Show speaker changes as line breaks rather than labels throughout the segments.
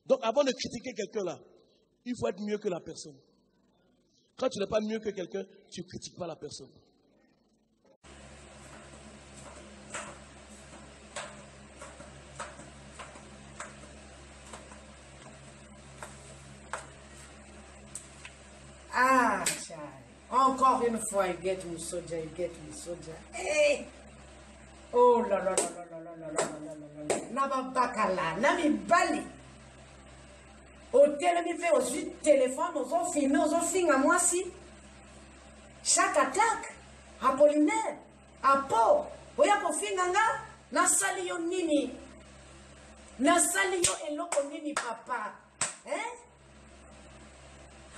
Donc avant de critiquer quelqu'un là, il faut être mieux que la personne. Quand tu n'es pas mieux que quelqu'un, tu ne critiques pas la personne.
Ah, Charlie. Encore une fois, il get me soja. Hey! Oh là là là là là là là là là. Naba bakala, nami bali. Hôtel mi fait aussi téléphone, aux films à moi si. Chaque attaque, Apollinaire, Apo, oya ko finganga, na sali yo nini. Na sali yo eloko nini papa. Hein?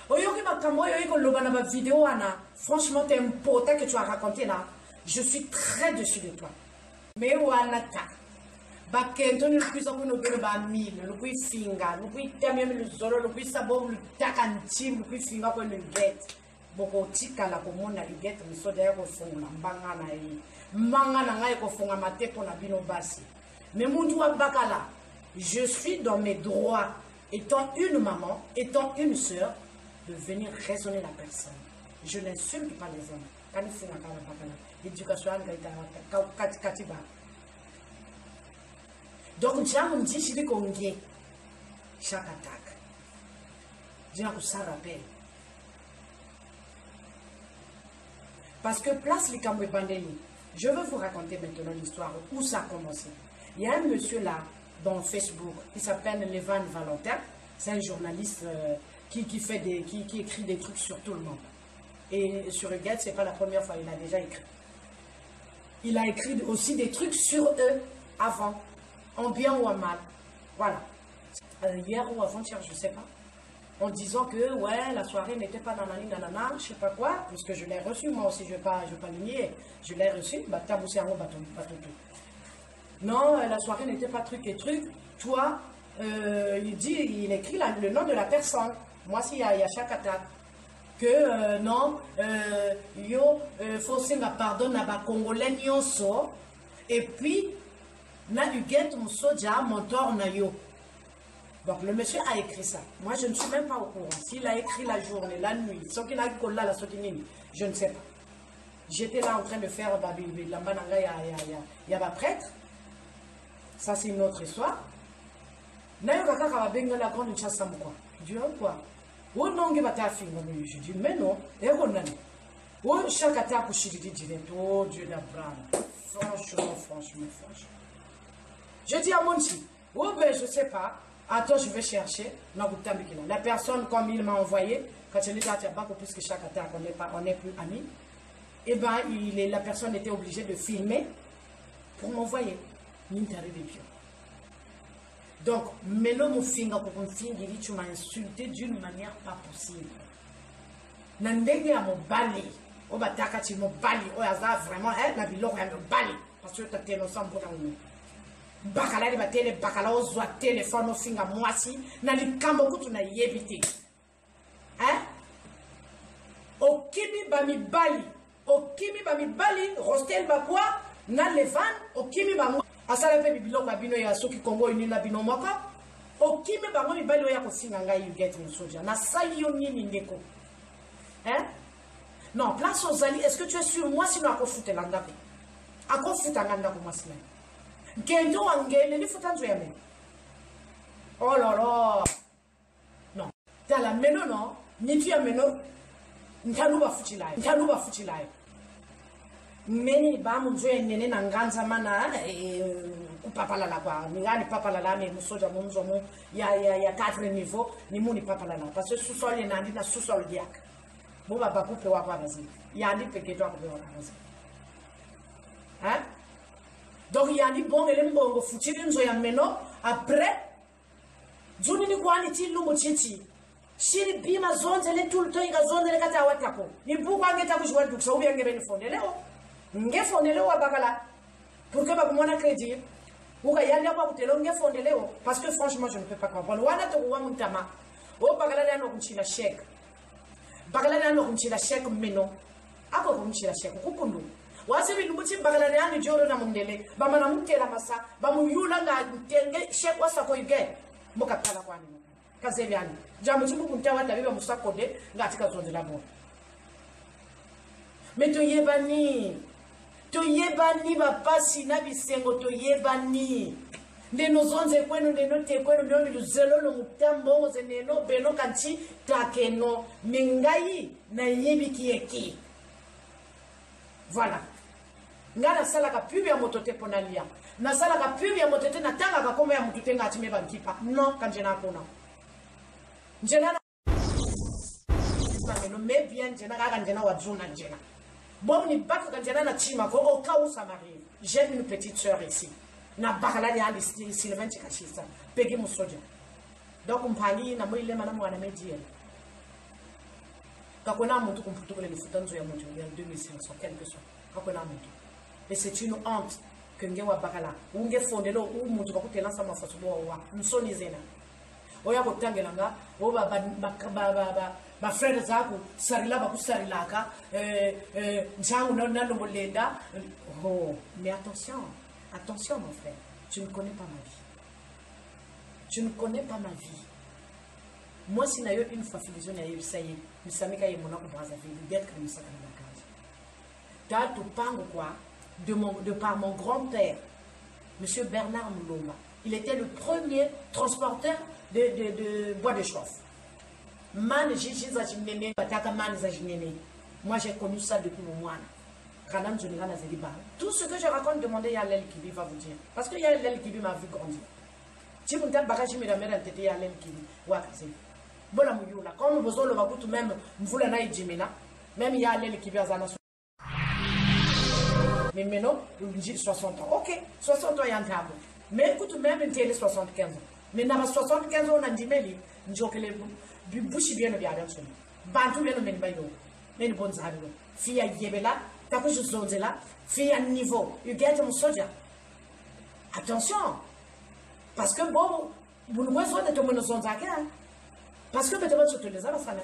Oyoki makambo yo iko loba na ba vidéo ana. Franchement, t'es un pote que tu as raconté là. Je suis très dessus de toi. Mais wana ta. Bakento ni lukwisa kuno gele ba mille, lukwi finga, lukwi tamye mi luzolo, lukwi sabo lutaka ntim, lukwi finga ko luget. Boko tika la komona luget misoda yako funga mbangana yi. Mbangana ngai ko funga matepo na bino basi. Mais muntu wa bakala, je suis dans mes droits étant une maman, étant une sœur de venir raisonner la personne. Je n'insulte pas les hommes. Quand il faut l'éducation, katiba. Donc, j'aime dire que je suis chaque attaque. Je que ça rappelle. Parce que place les Cambouis Pandémie, je veux vous raconter maintenant l'histoire où ça a commencé. Il y a un monsieur là, dans Facebook, qui s'appelle Levan Valentin. C'est un journaliste qui écrit des trucs sur tout le monde. Et sur Huguette, ce n'est pas la première fois, il a déjà écrit. Il a écrit aussi des trucs sur eux avant, en bien ou en mal. Voilà. Hier ou avant-hier, je ne sais pas. En disant que, ouais, la soirée n'était pas nanani, nanana, je ne sais pas quoi, puisque je l'ai reçu, moi aussi, je ne vais pas le nier. Je l'ai reçu, bah, taboussé en haut, baton. Non, la soirée n'était pas truc et truc. Toi, il écrit le nom de la personne. Moi, s'il y a chaque attaque. Que non, faut se ma pardonne à ba Congolais nyonso. Et puis, na Huguette mon soja, mon tor na yo. Donc le monsieur a écrit ça. Moi, je ne suis même pas au courant. S'il a écrit la journée, la nuit, ce qu'il a écrit là, la sotinini, je ne sais pas. J'étais là en train de faire la bananga, il y a un prêtre. Ça, c'est une autre histoire. Na yo kaka ka benga la grande chasse quoi. Je dis quoi? Oh non, je dis mais non. Et on a oh chaque attaque je dis oh Dieu d'Abraham. Franchement. Je dis à mon fils, oh ben je sais pas. Attends, je vais chercher. La personne comme il m'a envoyé, quand je l'ai dit à Tiabako, puisque chaque attaque on n'est plus amis, et ben la personne était obligée de filmer pour m'envoyer. N'intérêt des pions. Donc, maintenant, mon finger, tu m'as insulté d'une manière pas possible. Nandenge à mon bali, au bataka, tu m'as bali, au hasard vraiment, la bilo, elle me bali, parce que tu as été ensemble pour nous. Bakala, les batele, bakala, au zoa, téléphone, au finger, moi si, n'a li kamoko, tu n'as yébité. Hein? Au kimi bami bali, rostel bakwa, n'a levan, au kimi bamou. Asala pe bibilo kwa bino ya soki Kongo ini na bino moko okime bango mibali oya kofinga ngai Huguette Musoja na sali yo nini ndeko hein non place aux alliés est-ce que tu es sûr moi sinon akofutela ndako akofuta ndako moi sinon ngendo wangele ni futa nzo yame oh là là non tala meno non ni tu ya meno ntaluba futilai meni ba munzo yenene na nganza mana kupapalala kwa ngani papalala me musoja munzo mu ya 4 niveau ni muni papalala parce que sous-sol yenandi na sous-sol diak bo baba kupe wa kwa bazi ya ndi peketo akupe wa kazi hein donc ya ndi bon ele mbongo futili nzo ya meno après juni ni kwani ti lumbo chichi shiri bima zonze le tout le temps inga zonze le kata watako ni buka ngeta kujwa duksa ubi ngebe ni fonde leo ngefondele wa bakala pour que bakumona crédit ou yandi kwa kutelo ngefondele parce que franchement je ne peux pas comprendre wana to wa muntama o bakala dano kunchila chèque meno ako kunchila chèque kukundu wasibi lumbuchi bakala dano joro na mundele bamana mutela masa bamuyula nga tenge chèque wasa ko ige mokapala kwani kasevyani jamu chibu kuntawa tabiba musakode ngati kazonde labo mais toyebani bapasi na bisengo toyebani ndeno zonze kwenu ndeno te kwenu ndio miluzelo lo mutambo zeneno beno kanchi takeno mingai na yebi kieki voilà ngana sala ka pub ya motote ponalia na sala ka pub ya motote na tanga ka koma ya mutu nga ati meba nkipa non kanjena kona njena na no me bien njena ka njena wa juna njena bon ni bak kanjena na chima ko au cas où ça m'arrive j'ai une petite sœur ici na bakala ya ndi Sylvain Chikashisa pegi musoja donc mpali na mwile mana mwana medie kakona muntu kumputukule lifutanzo ya muntu ya 2500 quelque soit kakona muntu et c'est une honte que ngewa bakala unge fondelo umuntu bakutela sama fasubo wa nsoni zena oya kutangela nga oba ba frère zako sarila bakusarilaka njangu na lombolenda oh mais attention mon frère, tu ne connais pas ma vie. Tu ne connais pas ma vie. Moi, si je une fois fini, ça y est, je sais que je suis Brazzaville, d'être comme ça dans la case. Tu parles quoi de par mon grand-père, M. Bernard Mouloma. Il était le premier transporteur de bois de chauffe. Moi, j'ai connu ça depuis mon mois. Tout ce que je raconte, demandez à Yalel Kibi va vous dire. Parce que Yalel Kibi m'a vu grandir. Si vous avez bagage, mais la mère a été Yalel Kibi. Voilà, là. Comme vous avez le même, vous l'avez dit, même Yalel Kibi a zana. Mais maintenant, vous dites 60 ans. Ok, 60 ans, il y a un tabou. Mais écoute, même une télé 75 ans. Mais dans 75 ans, on a dit, mais il dit que les bouches bien le bien. Bantou bien le même baillot. Mais le bon zalo. Fille à Yébela. T'as que je suis là, fille à niveau, you get mon soldier. Attention, parce que bon, vous ne voyez pas de ton monozon zaka, parce que peut-être tu les as basané,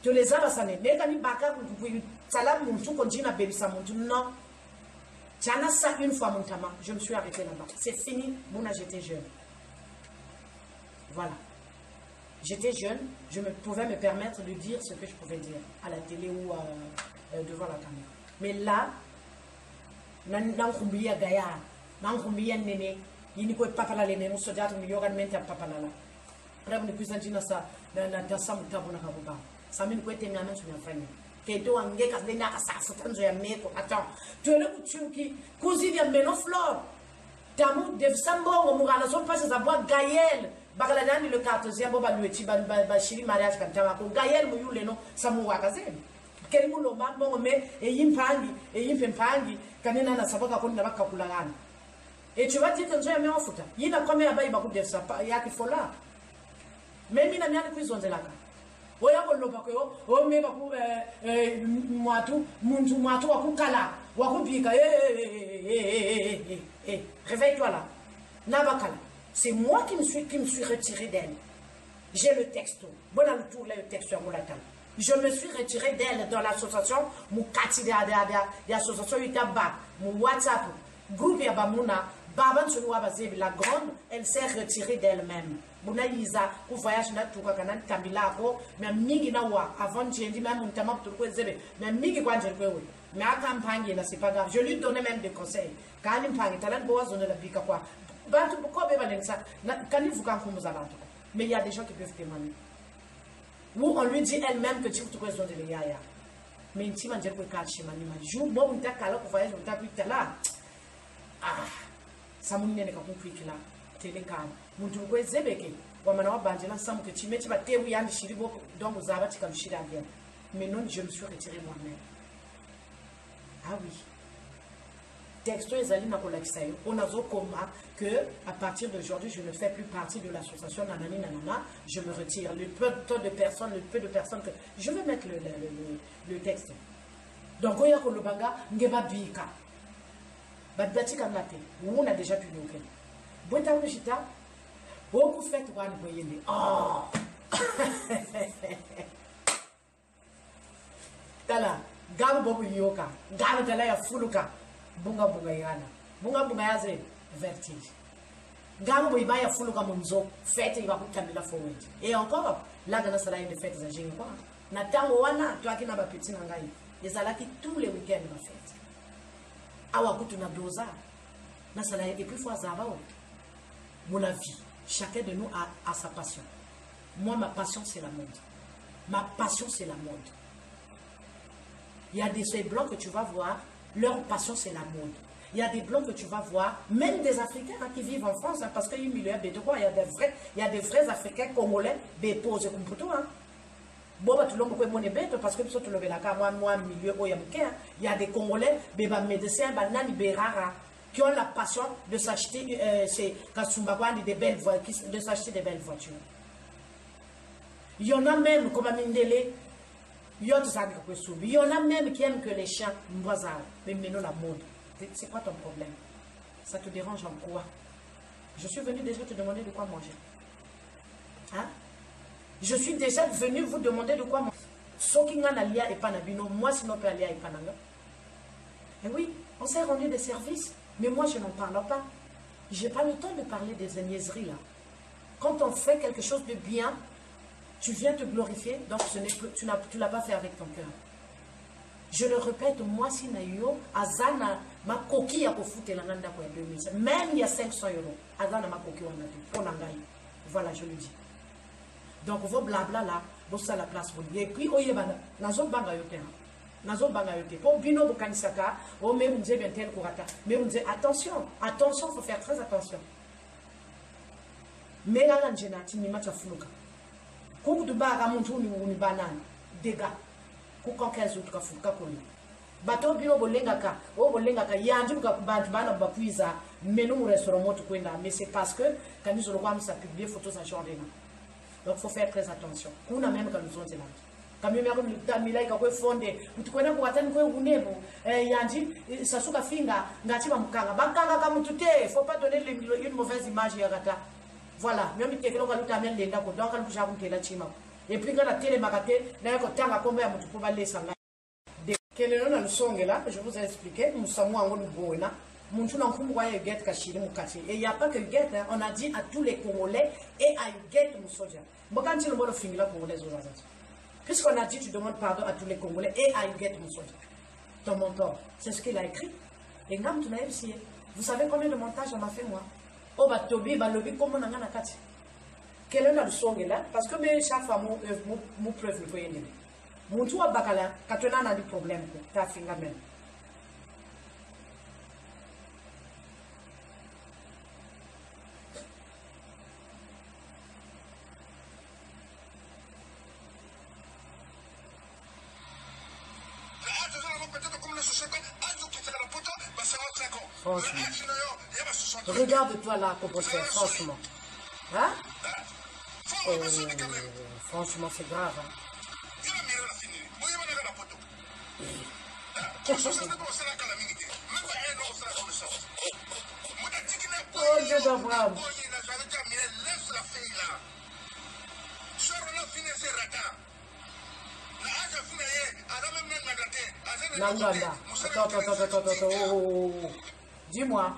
tu les as basané. Mais quand il baka, vous salam mon tout continue à bérir ça mon tout non. J'en ai ça une fois mon tama, je me suis arrêté là-bas. C'est fini, bon j'étais jeune. Voilà. J'étais jeune, je pouvais me permettre de dire ce que je pouvais dire à la télé ou devant la caméra. Mais là, nankumbia gaya, nankumbia nene, yini ko papa la lene, muso jatu mi yogan mente papa la la. Prêt ne plus antina sa na sam tabu na kabuba. Samin ko ete ngana su nyafanya. Ke to ange ka de na ka sa futanzo ya meko. Attends, tu es le kuchuki, kuzi ya meno flor. Tamu de sambo mo ngana so passe za bois Gaël. Bagaladani le 14e boba lueti ba shiri mariage kan tama ko Gaël mo yule no samu wakazeni. Quel monde m'a montré et yimpangi kanina na saboka kunda bakakulagana et tu vas dire que j'ai mis en foot il a combien ba iba kudef ça ya ki fola même ina miana kuizonzelaka oya ko loba ko o me ba ku muntu wakukala wakubika réveille-toi là nabakala c'est moi qui me suis retiré d'elle. J'ai le texto bon le tour là le texto à molata. Je me suis retiré d'elle dans l'association Moukati de l'association Itaba, mon WhatsApp, groupe Yabamuna, Baban Sunwa Bazebi, la grande, elle s'est retirée d'elle-même. Buna Isa, au voyage na tuka kanan Kamila ko, mais migi na wa, avant j'ai dit même un pour quoi zebe, mais migi kwa j'ai oui. Mais à campagne là c'est pas grave. Je lui donnais même des conseils. Quand il me parlait, talent boa zone la bika quoi. Bantu pourquoi beba lensa, quand il vous quand vous avez. Mais il y a des gens qui peuvent témoigner. Ou on lui dit elle-même que tu peux te de l'Yaya. Mais il m'a dit que tu m'as dit, je vais vous dire que tu vas vous là. Ah, ça m'a dit que tu vas là. Télécam. Mon Dieu, quoi, Zébeke. Ou maintenant, Bandela, ça me dit, tu vas te oui, Anne Chiribo, donc vous avez comme Chira bien. Mais non, je me suis retiré moi-même. Ah oui. Texto Ezali Nakolaksayo, on a coma que à partir d'aujourd'hui, je ne fais plus partie de l'association Nanani Nanana, je me retire. Le peu de personnes que je vais mettre le texte. Donc, Oya Kolobanga, Ngeba Bika. Badbati Kamate, où on a déjà publié. Bota Ojita, beaucoup fait one boyene. Oh! Tala, Gabu Bobu Yoka, Gabu Talaya Fuluka. Bunga bunga yana. Bunga bunga yaze vertige. Gambo ibaya fulu comme mzo, fête il va coûter la forward. Et encore, là dans ça là une fête za jingo. Na tango wana toi qui na ba petit na ngai. Les alaki tous les week-ends ma fête. Awa kutu na doza. Na ça là et puis fois ça va. Mon avis, chacun de nous a sa passion. Moi ma passion c'est la mode. Ma passion c'est la mode. Il y a des blancs que tu vas voir, leur passion c'est la mode. Il y a des blancs que tu vas voir, même des Africains hein, qui vivent en France, hein, parce qu'il y a de quoi, il y a des vrais Africains congolais, des posés comme pour toi. Hein. Bon, tout le monde peut monnaie bête parce que tout le monde moi, milieu, il y a des Congolais, des médecins, des rares, qui ont la passion de s'acheter des belles voitures, de s'acheter des belles voitures. Il y en a même comme Mindele, il y en a même qui aiment que les chiens voisins, mais maintenant la mode. C'est quoi ton problème? Ça te dérange en quoi? Je suis venu déjà te demander de quoi manger. Hein? Je suis déjà venu vous demander de quoi manger. Sokinga nalia et panabino, moi sinon peut aller à Ipananga. Et oui, on s'est rendu des services, mais moi je n'en parle pas. Je n'ai pas le temps de parler des niaiseries là. Quand on fait quelque chose de bien, tu viens te glorifier, donc tu ne l'as pas fait avec ton cœur. Je le répète, moi, si nayo, azana, ma coquille à foutre la nanda pour 2000. Même il y a 500 €. Azana ma coquille pour nangaï. Voilà, je le dis. Donc, vos blabla là, vous ça la place pour lui. Et puis, oye bana, nazo banga yote. Nazo banga yote. Pour bino bokanisaka, o même nous bien tel kurata. Mais on dit attention, attention, faut faire très attention. Mais là, l'angena, tini macha fuluka. Kou du baga muntu ni banane. Dégâts. Bato bino bolengaka yandi bantu bana bapuiza menu mu restaurant moto kwenda mais c'est parce que quand nous allons ça publier photos à journée donc faut faire très attention kuna même quand nous on là quand même yako mitamila ikakwe fonde utikwenda kuwatani kwe unebo yandi sasuka finga ngati bamukanga bakanga kamutute faut pas donner une mauvaise image ya gata voilà même tekelo kaluta men lenda ko donc alusha kuntela chima. Et puis quand la télé m'a raté, quel est le son là, je vous ai expliqué, nous sommes en gros, et il n'y a pas que Huguette, on a dit à tous les Congolais et à Huguette Moussodia. Puisqu'on a dit, tu demandes pardon à tous les Congolais et à Huguette Moussodia. Ton mentor, c'est ce qu'il a écrit. Et vous savez combien de montages on a fait moi? Oh, bah, Tobi, bah, lobby, comme on a un akati. Quel est le son là? Parce que chaque fois, mon preuve, le point. Mon tour à Bakala, quand on a des problèmes, tu as fait la même. Franchement. Regarde-toi là, composteur, franchement. Hein? Oh, franchement, c'est grave. Hein? Oh, Dieu d'Abraham. Nanganda. Attends. Oh. Dis-moi.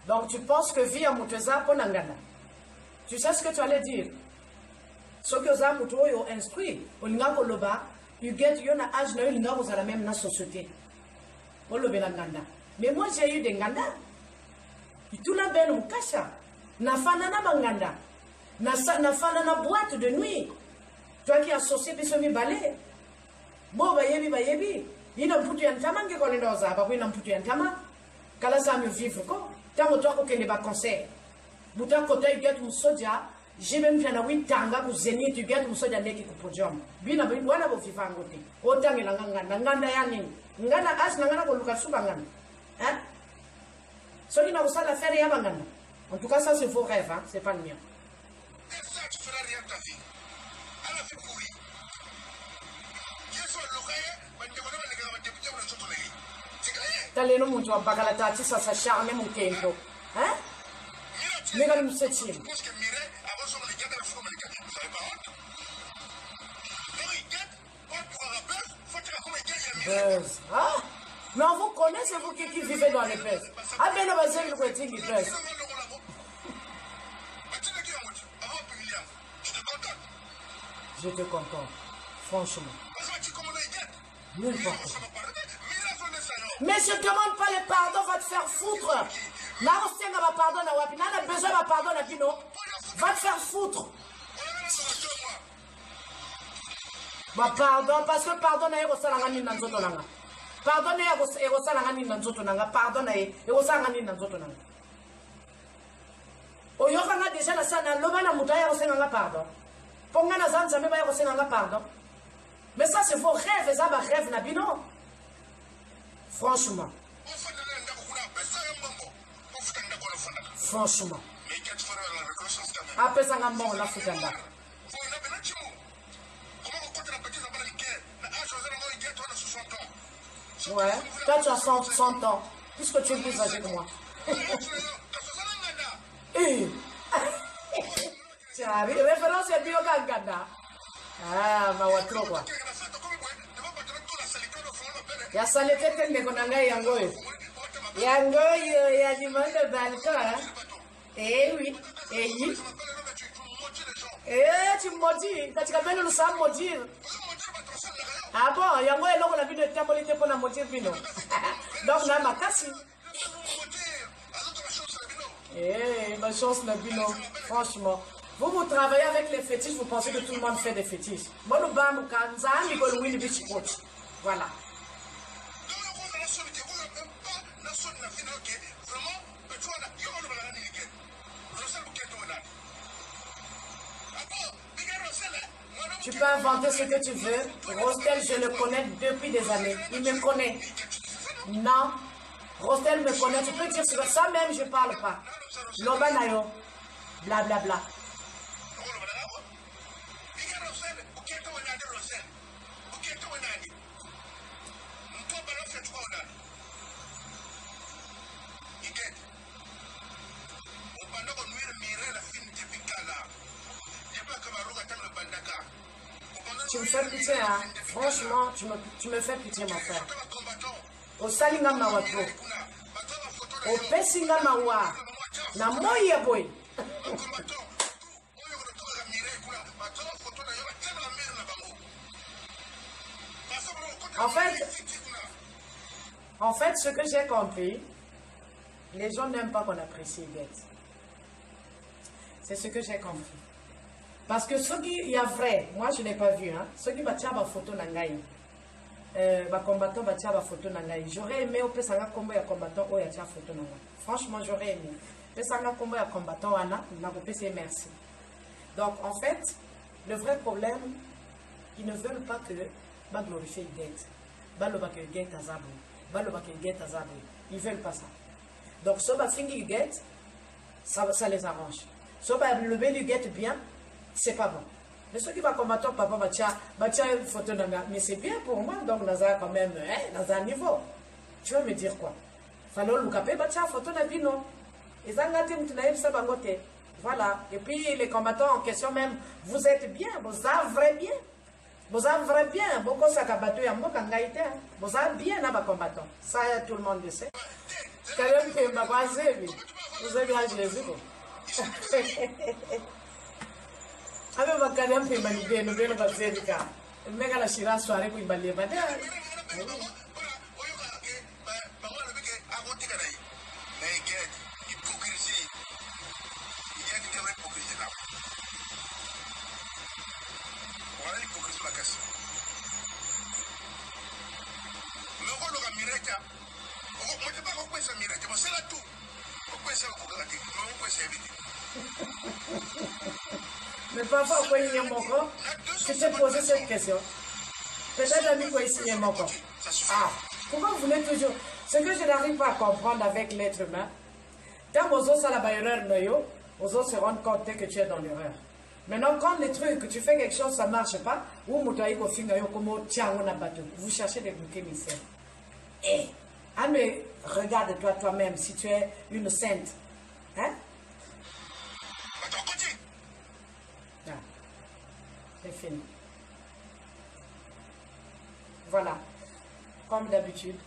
Donc, tu penses que vie à Mouteza pour Nanganda? Tu sais ce que tu allais dire? Ce que ça m'a instruit, au Lingako Loba, you get yon âge na Lingako à la même société. Au Lobelanganda. Mais moi j'ai eu des Nganda. Tout la belle Mukasha. Na fanana Manganda. Na fanana boîte de nuit. Toi qui associé Bissomi Balé. Bon, bayebi. Il n'a plus de tama qui connaît dans ça. Parce qu'il n'a plus de tama. Kala ça me vivre quoi. Tant que toi, aucun débat conseil. Bouta côté, you get Moussodia. J'ai même fait un tanga pour zénith, tu gagnes Moussodia neki pour podium. Bina wana bo fifa ngote. Otang nganda yani. Ngana as ngana ko luka subangana. Hein? Celui qui n'a pas la faire ya bangana. En tout cas ça c'est vos rêves, hein, c'est pas le mien.
Et ça tu feras rien de ta vie. À la vie pourrie. Yeso lokaye, bandeko na les gars député ou n'importe les. C'est clair.
T'allez nous montrer bakala tati ça charme mon kendo. Hein? Mais quand nous septième. Buzz. Ah? Mais on vous connaît, c'est vous qui vivez dans les buzz. Ah ben, on va dire que vous êtes qui buzz. Je te comprends. Franchement. N'importe quoi. Mais je ne demande pas le pardon, va te faire foutre. Là, on sait que pardon, on a besoin de pardon, va te faire foutre. Bah, pardon, parce que pardon, il y a des gens pardon, il y a des gens pardon, il y a des gens oyokanga déjà na sana loba na muta ya kosenga pardon ponga na zanza me ba ya kosenga pardon mais ça c'est vos rêves ça ba rêve na bino franchement après ça ngamba la futanda ouais toi tu as 100 ans puisque tu es plus âgé que moi Tiens, référence est bio gangada. Ah, ma watro quoi. Ya salete tende konanga yango. Yango ya dimande balka. Eh oui, oui. Tu maudis, katika beno lusa maudire. Ah bon, yango eloko la bino tambolite pona maudire bino. Donc na makasi. Ma chance, Nabino, franchement. Vous travaillez avec les fétiches, vous pensez que tout le monde fait des fétiches. Voilà. Tu peux inventer ce que tu veux. Rostel, je le connais depuis des années. Il me connaît. Non. Rostel me connaît. Tu peux dire ça même, je ne parle pas. Lobanayo, bla bla bla. Tu me fais pitié, hein? Franchement, tu me fais pitié, mon frère. Au salinga mawato. Au pesinga mawa. Na moya boy. En fait, ce que j'ai compris, les gens n'aiment pas qu'on apprécie Guette. C'est ce que j'ai compris. Parce que ce qui y a vrai, moi je n'ai pas vu, hein, ceux qui battent la photo nangaï, combattant battent la photo nangaï. J'aurais aimé au Pesanga combat à combattant ou à photo nangaï. Franchement, j'aurais aimé. Pesanga combat à combattant Anna, n'a pas merci. Donc en fait, le vrai problème, ils ne veulent pas que bah glorifier Guette, bah le bac Guette azabou, bah le bac Guette azabou. Ils veulent pas ça. Donc ce bah fingi Guette, ça les arrange. Ce bah lever du Guette bien. C'est pas bon. Mais ceux qui vont combattre, papa, bah une photo nanga. Mais c'est bien pour moi, donc dans un quand même, dans un niveau. Tu vas me dire quoi? Fallait le caper, bah photo nanga, non. Et ça, voilà. Et puis les combattants en question même, vous êtes bien, vous avez bien. Vous avez bien. Beaucoup ça kabato ya mboka ngaïté. Vous avez bien là bas combattants. Ça tout le monde le sait. Quand même que ma base, vous avez bien Jésus. Avec ma carrière, je vais me dire, je vais me dire, je vais la chira soirée pour me dire, mais parfois, quand il y a mon corps, je t'ai posé cette question. Peut-être ami quoi ici est mon corps. Ah, pourquoi vous voulez toujours. Ce que je n'arrive pas à comprendre avec l'être humain, quand vous avez la erreur, vous allez se rendre compte que tu es dans l'erreur. Maintenant, quand les trucs, que tu fais quelque chose, ça ne marche pas, ou vous cherchez des bouquets mystères. Eh, mais regarde-toi toi-même si tu es une sainte. Hein? C'est fini. Voilà. Comme d'habitude.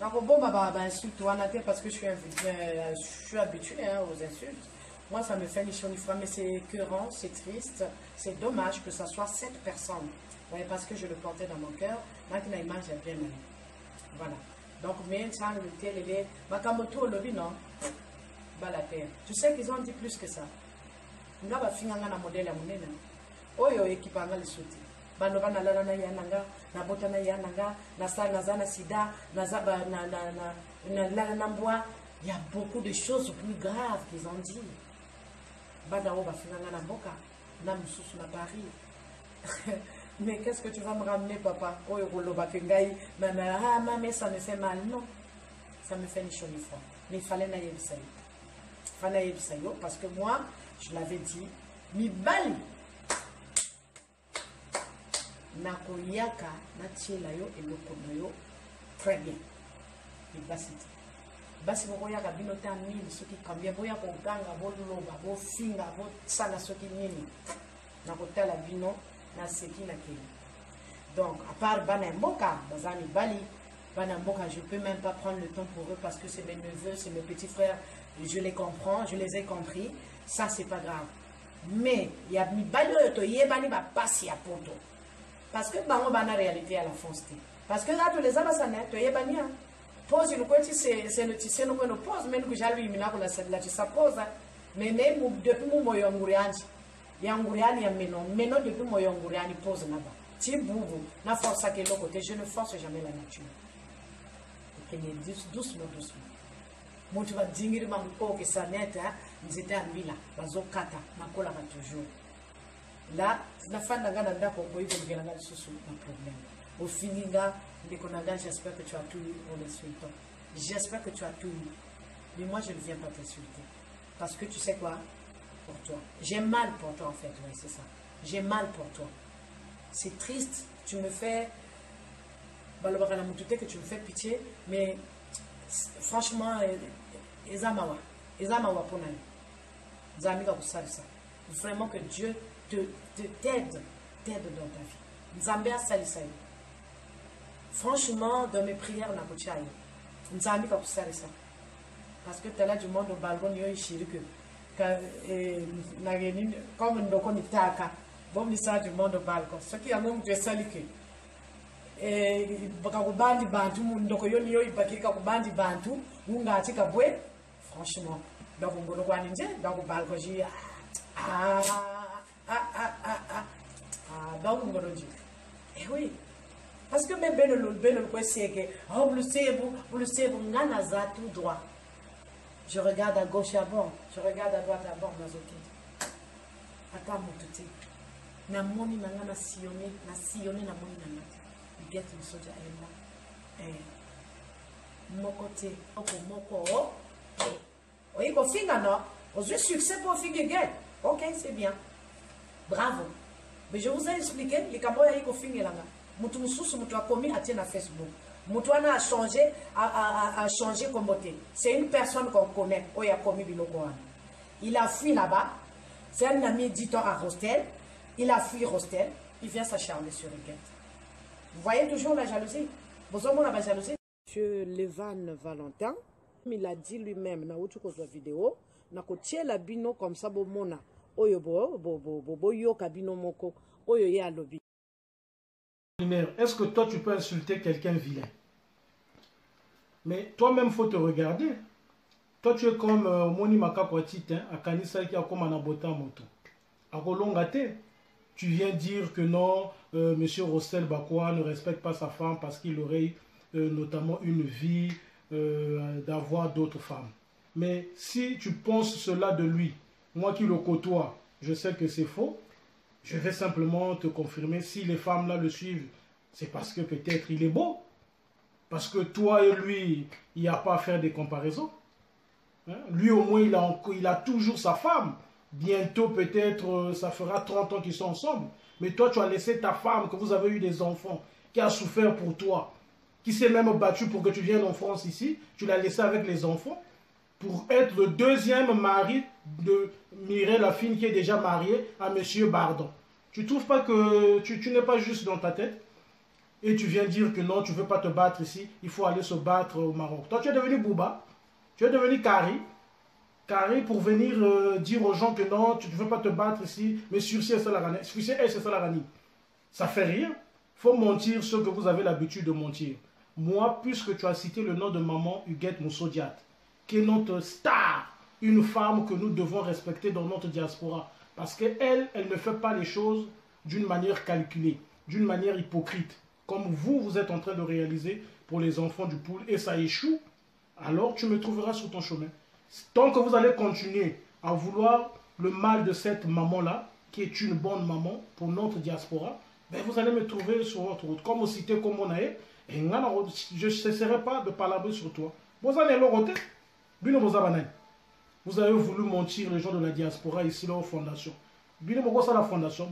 Donc, bon, insulte, parce que je suis habitué aux insultes. Moi, ça me fait ni chaud ni froid, mais c'est écœurant, c'est triste. C'est dommage que ce soit cette personne. Ouais, parce que je le portais dans mon cœur. Maintenant, l'image est bien allée. Voilà. Donc, mais ça, le tel, il est. Makamoto, le non. Balater. Tu sais qu'ils ont dit plus que ça. On a fini un modèle à mon nez. Oyo équipement le soutien. Banova na lala na yananga, na bota na yananga, na sa na zana sida, na zaba na lala na bois. Il y a beaucoup de choses plus graves qu'ils ont dit. Badao va finir na boka, na msusu na Paris. Mais qu'est-ce que tu vas me ramener, papa? Oh, yoloba kengai, mais ça me fait mal, non. Ça me fait ni chaud ni froid. Mais il fallait na yebisayo. Fallait na yebisayo parce que moi, je l'avais dit, mi bali. Nakoyaka na tiela yo eloko yo très bien. Et basiti. Basi bokoyaka binota mini soki kambia boya ko ganga boloba bo finga bo sala soki nini. Nakotala bino na seki na keli. Donc à part bana mboka, bazani bali, bana mboka, je peux même pas prendre le temps pour eux parce que c'est mes neveux, c'est mes petits frères, je les comprends, je les ai compris. Ça c'est pas grave. Mais il y a mi bali to yebani ba pasi ya poto. Parce que bango bana réalité à la foncé. Parce que là tous les amasana to yebani pose le côté c'est le tissé nous qu'on pose même que j'alui mina ko la tu sa pose mais même depuis mon moyo ngurianji ya nguriani ya meno depuis moyo nguriani pose là-bas ti boubou na force à quel côté je ne force jamais la nature et doucement moi tu vas dingir ma ko que ça net nzete ambila bazokata makola ka toujours là na fanda ngana ndako boyi ko ngela ngali susu un problème au fininga Ndekonaga, j'espère que tu as tout eu en insultant. J'espère que tu as tout eu. Mais moi, je ne viens pas t'insulter. Parce que tu sais quoi? Pour toi. J'ai mal pour toi, en fait. Oui, c'est ça. J'ai mal pour toi. C'est triste. Tu me fais... que tu me fais pitié. Mais franchement, Ezamawa. Ezamawa pour nous. Zamiga vous savez ça. Vraiment que Dieu t'aide dans ta vie. Zambia Salisaï. Franchement, dans mes prières, on a beaucoup de choses. Parce que tu es là du monde au balcon, il y a eu comme on connaît Taka, bon, il y du monde au balcon. Ce qui a même de salique. Et Bakabandi Bantu, Ndokoyo, il Bakabandi Bantu, Mungati Kabwe, franchement. Donc, on va voir donc au balcon, j'ai donc on va dire. Eh oui. Parce que même le c'est que oh vous le savez ngana za tout droit. Je regarde à gauche à bord, je regarde à droite à bord mazoki. Attends mon tuti. Na moni na ngana sillonné na moni na ngati. You get une soja ella. Mokote, moko. Oui, qu'on finga non. Aujourd'hui succès pour finga. OK, c'est bien. Bravo. Mais je vous ai expliqué les camoya iko finga là. Mutu mususu mutu a commis à tienne à Facebook. Mutuana a changé comme beauté. C'est une personne qu'on connaît. Oh, il a commis Bilogoan. Il a fui là-bas. C'est un ami dit-on à Rostel. Il a fui Rostel. Il vient s'acharner sur une guette. Vous voyez toujours la jalousie. Vous avez la jalousie. Monsieur Levan Valentin, il a dit lui-même dans une vidéo, na ko la bino comme ça bo mona. Oyo bo yo kabino moko. Oyo ye alobi.
Est-ce que toi tu peux insulter quelqu'un vilain? Mais toi-même faut te regarder. Toi tu es comme Moni Makakwatite, à Kanisa qui a comme un abota moto. À Rolongate, tu viens dire que non, monsieur Rostel Bakwa ne respecte pas sa femme parce qu'il aurait notamment une vie d'avoir d'autres femmes. Mais si tu penses cela de lui, moi qui le côtoie, je sais que c'est faux. Je vais simplement te confirmer, si les femmes là le suivent, c'est parce que peut-être il est beau. Parce que toi et lui, il n'y a pas à faire des comparaisons. Hein? Lui au moins, il a toujours sa femme. Bientôt peut-être, ça fera 30 ans qu'ils sont ensemble. Mais toi, tu as laissé ta femme, que vous avez eu des enfants, qui a souffert pour toi, qui s'est même battu pour que tu viennes en France ici. Tu l'as laissé avec les enfants pour être le deuxième mari de Mireille Lafine qui est déjà mariée à monsieur Bardon. Tu ne trouves pas que tu n'es pas juste dans ta tête? Et tu viens dire que non, tu ne veux pas te battre ici, il faut aller se battre au Maroc. Toi, tu es devenu Bouba, tu es devenu Kari. carré pour venir dire aux gens que non, tu ne veux pas te battre ici, mais sur c'est ça la rani. Ça fait rien. Il faut mentir ce que vous avez l'habitude de mentir. Moi, puisque tu as cité le nom de maman Huguette Moussodiat, qui est notre star, une femme que nous devons respecter dans notre diaspora, parce qu'elle, elle ne fait pas les choses d'une manière calculée, d'une manière hypocrite, comme vous êtes en train de réaliser pour les enfants du pool, et ça échoue, alors tu me trouveras sur ton chemin. Tant que vous allez continuer à vouloir le mal de cette maman-là, qui est une bonne maman pour notre diaspora, ben vous allez me trouver sur votre route. Comme vous citez comme on a, et je ne cesserai pas de parler sur toi. Vous avez voulu mentir les gens de la diaspora ici, là, aux fondations. La fondation.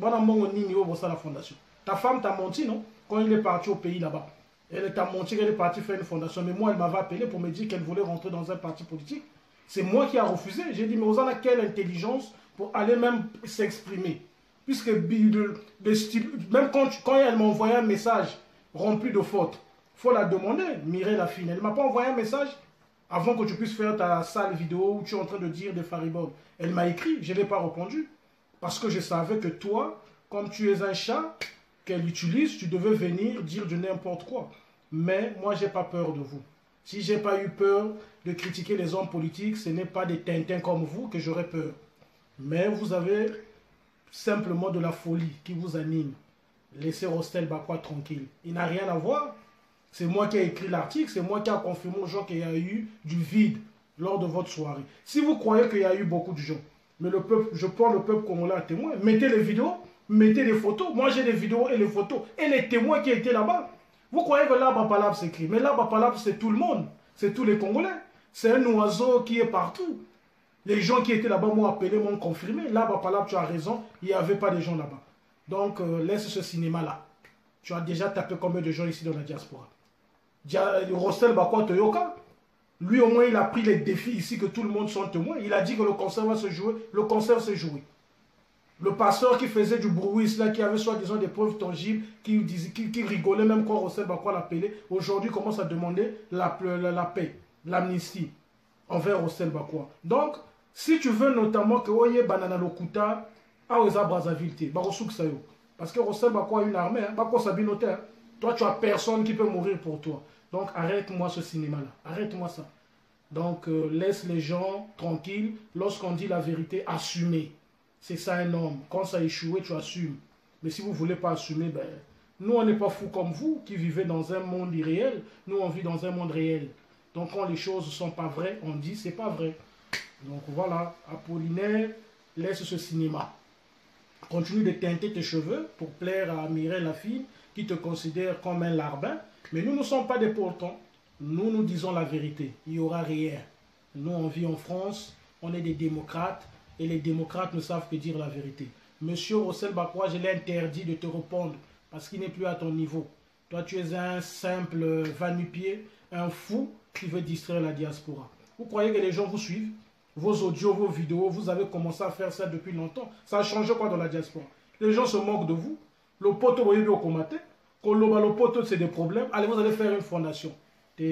Ta femme t'a menti, non? Quand il est parti au pays là-bas. Elle t'a menti qu'elle est partie faire une fondation. Mais moi, elle m'avait appelé pour me dire qu'elle voulait rentrer dans un parti politique. C'est moi qui ai refusé. J'ai dit, mais vous avez quelle intelligence pour aller même s'exprimer? Puisque même quand elle m'a envoyé un message rempli de fautes, il faut la demander, Mireille la fine. Elle ne m'a pas envoyé un message avant que tu puisses faire ta sale vidéo où tu es en train de dire des fariboles. Elle m'a écrit, je ne l'ai pas répondu. Parce que je savais que toi, comme tu es un chat qu'elle utilise, tu devais venir dire de n'importe quoi. Mais moi, je n'ai pas peur de vous. Si je n'ai pas eu peur de critiquer les hommes politiques, ce n'est pas des tintins comme vous que j'aurais peur. Mais vous avez simplement de la folie qui vous anime. Laissez Rostel Bakwa tranquille. Il n'a rien à voir. C'est moi qui ai écrit l'article, c'est moi qui ai confirmé aux gens qu'il y a eu du vide lors de votre soirée. Si vous croyez qu'il y a eu beaucoup de gens, mais le peuple, je prends le peuple congolais à témoin, mettez les vidéos, mettez les photos. Moi j'ai les vidéos et les photos et les témoins qui étaient là-bas. Vous croyez que l'arbre à palabre s'écrit, mais l'arbre à palabre c'est tout le monde, c'est tous les Congolais. C'est un oiseau qui est partout. Les gens qui étaient là-bas m'ont appelé, m'ont confirmé. L'arbre à palabre, tu as raison, il n'y avait pas de gens là-bas. Donc laisse ce cinéma-là. Tu as déjà tapé combien de gens ici dans la diaspora? Rostel Bakwa Toyoka, lui au moins il a pris les défis ici que tout le monde sont témoins. Il a dit que le concert va se jouer, le concert s'est joué. Le pasteur qui faisait du bruit, là, qui avait soi-disant des preuves tangibles, qui rigolait même quand Rostel Bakwa l'appelait, aujourd'hui commence à demander la paix, l'amnistie envers Rostel Bakwa. Donc, si tu veux notamment que Oye Banana Lokuta a Oza Brazzaville, parce que Rostel Bakwa a une armée, Bakwa Sabinote, toi tu as personne qui peut mourir pour toi. Donc arrête-moi ce cinéma-là, arrête-moi ça. Donc laisse les gens tranquilles. Lorsqu'on dit la vérité, assumez. C'est ça un homme. Quand ça a échoué, tu assumes. Mais si vous ne voulez pas assumer, ben, nous on n'est pas fous comme vous qui vivez dans un monde irréel. Nous on vit dans un monde réel. Donc quand les choses ne sont pas vraies, on dit c'est pas vrai. Donc voilà, Apollinaire, laisse ce cinéma. Continue de teinter tes cheveux pour plaire à Mireille la fille qui te considère comme un larbin. Mais nous ne sommes pas des portants. Nous, nous disons la vérité. Il n'y aura rien. Nous, on vit en France, on est des démocrates, et les démocrates ne savent que dire la vérité. Monsieur Rostel Bakwa, je l'ai interdit de te répondre, parce qu'il n'est plus à ton niveau. Toi, tu es un simple va-nu-pied, un fou qui veut distraire la diaspora. Vous croyez que les gens vous suivent? Vos audios, vos vidéos, vous avez commencé à faire ça depuis longtemps. Ça a changé quoi dans la diaspora? Les gens se moquent de vous. Le poteau, vous voyez, au comité. Le poteau, c'est des problèmes. Allez, vous allez faire une fondation. On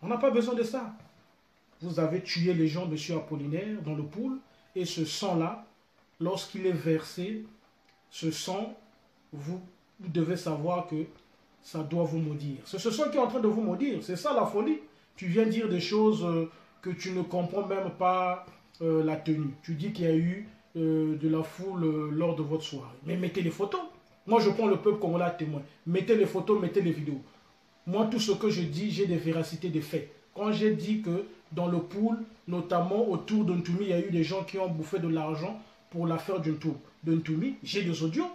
n'a pas besoin de ça. Vous avez tué les gens, monsieur Apollinaire, dans le pool. Et ce sang-là, lorsqu'il est versé, ce sang, vous devez savoir que ça doit vous maudire. C'est ce sang qui est en train de vous maudire. C'est ça la folie. Tu viens dire des choses que tu ne comprends même pas la tenue. Tu dis qu'il y a eu de la foule lors de votre soirée. Mais mettez les photos. Moi, je prends le peuple congolais à témoin. Mettez les photos, mettez les vidéos. Moi, tout ce que je dis, j'ai des véracités, des faits. Quand j'ai dit que dans le pool, notamment autour de Ntoumi, il y a eu des gens qui ont bouffé de l'argent pour l'affaire de Ntoumi, j'ai des audios.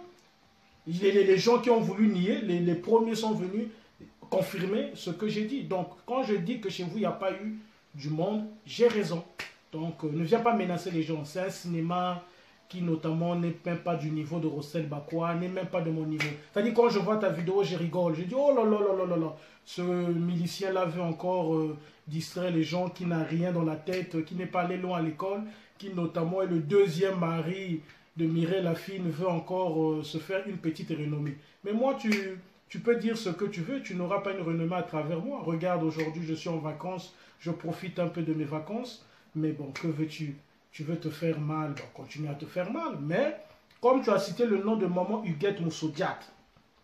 Les gens qui ont voulu nier, les premiers sont venus confirmer ce que j'ai dit. Donc, quand je dis que chez vous, il n'y a pas eu du monde, j'ai raison. Donc, ne viens pas menacer les gens. C'est un cinéma qui, notamment, n'est même pas du niveau de Rostel Bakwa, n'est même pas de mon niveau. C'est-à-dire, quand je vois ta vidéo, je rigole. Je dis, oh là là là là là là. Ce milicien-là veut encore distraire les gens qui n'a rien dans la tête, qui n'est pas allé loin à l'école, qui, notamment, est le deuxième mari de Mireille la fine, veut encore se faire une petite renommée. Mais moi, tu peux dire ce que tu veux, tu n'auras pas une renommée à travers moi. Regarde, aujourd'hui, je suis en vacances je profite un peu de mes vacances. Mais bon, que veux-tu? Tu veux te faire mal, bon, continue à te faire mal. Mais, comme tu as cité le nom de maman Huguette Moussodiat,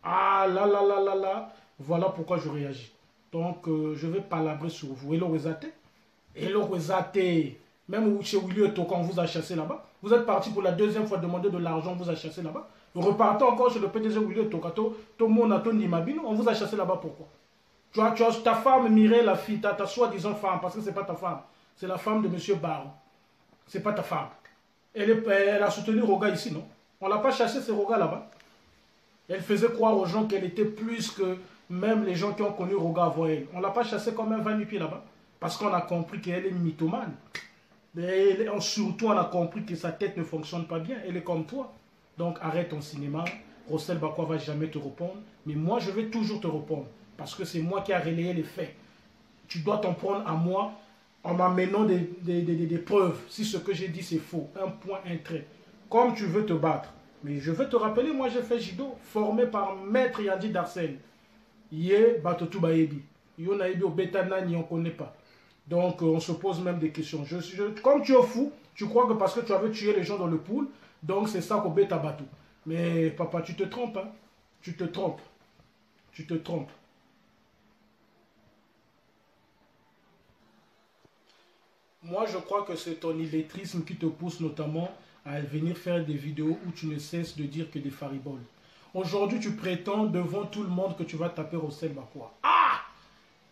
ah là là là là là, voilà pourquoi je réagis. Donc, je vais palabrer sur vous. Hello Rezate. Hello Rezate. Même chez Willy Eto, quand on vous a chassé là-bas, vous êtes parti pour la deuxième fois demander de l'argent, on vous a chassé là-bas. Repartez encore chez le PDG Willy Eto, tout le monde a ton imabine, on vous a chassé là-bas pourquoi? Tu as ta femme Mireille, la fille, ta soi-disant femme, parce que ce n'est pas ta femme. C'est la femme de M. Baron. Ce n'est pas ta femme. Elle a soutenu Roga ici, non? On ne l'a pas chassé, ces Roga là-bas. Elle faisait croire aux gens qu'elle était plus que même les gens qui ont connu Roga avant elle. On ne l'a pas chassé comme un va-nu-pied là-bas. Parce qu'on a compris qu'elle est mythomane. Mais surtout, on a compris que sa tête ne fonctionne pas bien. Elle est comme toi. Donc, arrête ton cinéma. Rossel Bakwa ne va jamais te répondre. Mais moi, je vais toujours te répondre. Parce que c'est moi qui ai relayé les faits. Tu dois t'en prendre à moi en m'amenant des preuves. Si ce que j'ai dit, c'est faux. Un point, un trait. Comme tu veux te battre. Mais je veux te rappeler, moi, j'ai fait judo. Formé par Maître Yandi Darcel. Yé Batotou Bayebi. Yonaïbi au Betanani, on ne connaît pas. Donc, on se pose même des questions. Comme tu es fou, tu crois que parce que tu avais tué les gens dans le pool, donc c'est ça qu'au Beta Batou. Mais papa, tu te trompes. Hein? Tu te trompes. Tu te trompes. Moi, je crois que c'est ton illettrisme qui te pousse notamment à venir faire des vidéos où tu ne cesses de dire que des fariboles. Aujourd'hui, tu prétends devant tout le monde que tu vas taper Rossel Bakwa. Ah!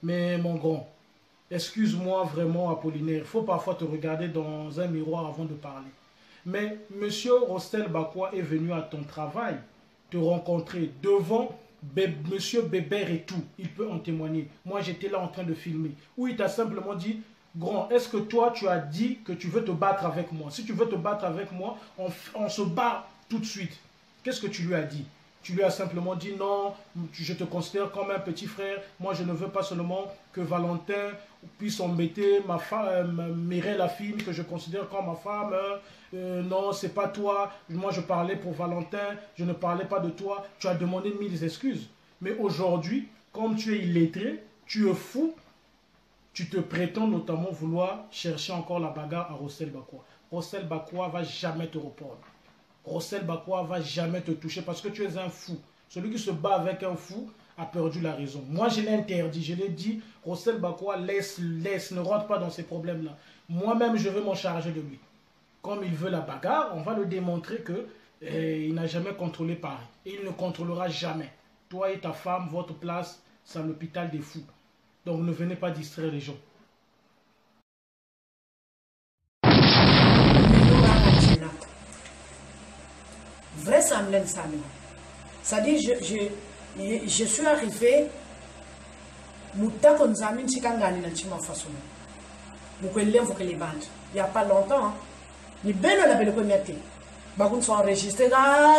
Mais mon grand, excuse-moi vraiment Apollinaire, il faut parfois te regarder dans un miroir avant de parler. Mais monsieur Rossel Bakwa est venu à ton travail te rencontrer devant monsieur Bébert et tout. Il peut en témoigner. Moi, j'étais là en train de filmer. Où il t'a simplement dit... Grand, est-ce que toi, tu as dit que tu veux te battre avec moi? Si tu veux te battre avec moi, on se bat tout de suite. Qu'est-ce que tu lui as dit? Tu lui as simplement dit non, je te considère comme un petit frère. Moi, je ne veux pas seulement que Valentin puisse embêter ma femme, Mireille la fille, que je considère comme ma femme. Non, c'est pas toi. Moi, je parlais pour Valentin, je ne parlais pas de toi. Tu as demandé 1000 excuses. Mais aujourd'hui, comme tu es illettré, tu es fou. Tu te prétends notamment vouloir chercher encore la bagarre à Rossel Bakwa. Rossel Bakwa ne va jamais te répondre. Rossel Bakwa ne va jamais te toucher parce que tu es un fou. Celui qui se bat avec un fou a perdu la raison. Moi, je l'ai interdit. Je l'ai dit, Rossel Bakwa, laisse, ne rentre pas dans ces problèmes-là. Moi-même, je vais m'en charger de lui. Comme il veut la bagarre, on va le démontrer qu'il n'a jamais contrôlé Paris. Et il ne contrôlera jamais. Toi et ta femme, votre place, c'est à l'hôpital des fous. Donc ne venez pas distraire les gens.
Vraisemblablement. C'est-à-dire, je suis arrivé, il n'y a pas longtemps. Il bakun sont enregistrés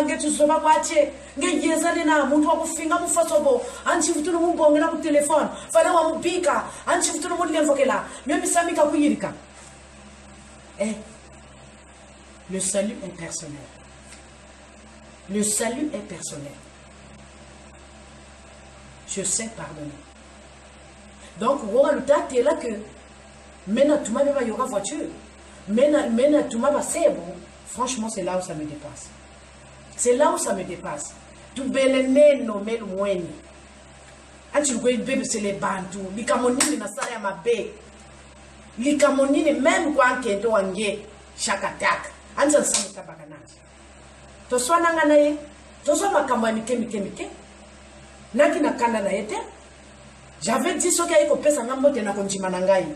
nge tuzoba kwache nge yezali na muntu wakufinga mufasobo anchi futulu mubongela ku telefone fale wa mubika anchi futulu mulemvokela mimi samika kuyirika le salut est personnel. Le salut est personnel. Je sais pardonner. Donc on le date là que maintenant tout ma va y aura voiture maintenant tout ma va c'est bon. Franchement, c'est là où ça me dépasse. C'est là où ça me dépasse. Tout belene no mel mweni. Anti le bébé c'est les bantou. Likamonini na sala ya mabe. Likamonini même kwa nkendo wange shakatak. Anti nsami tabaka naji. To swana ngana ye. To swa makambo mike. Naki na kanda na yete. J'avais dit ce qu'il y a pesa ngambo te na konjima na ngai.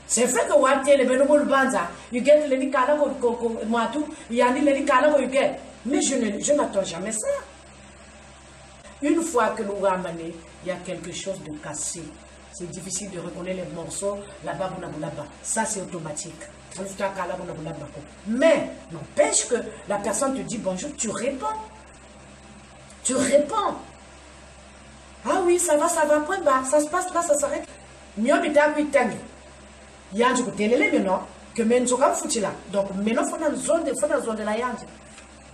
C'est vrai que Wati le Benobol Banza, you get le Nikala Moatou, Yanni le Nikala you get. Mais je n'attends jamais ça. Une fois que nous ramenons, il y a quelque chose de cassé. C'est difficile de reconnaître les morceaux là-bas, là-bas. Ça, c'est automatique. Mais n'empêche que la personne te dit bonjour, tu réponds. Tu réponds. Ah oui, ça va, point bas. Ça se passe là, ça s'arrête. Yanji ko telele maintenant que menzo kam futila donc maintenant fona zone de la yanji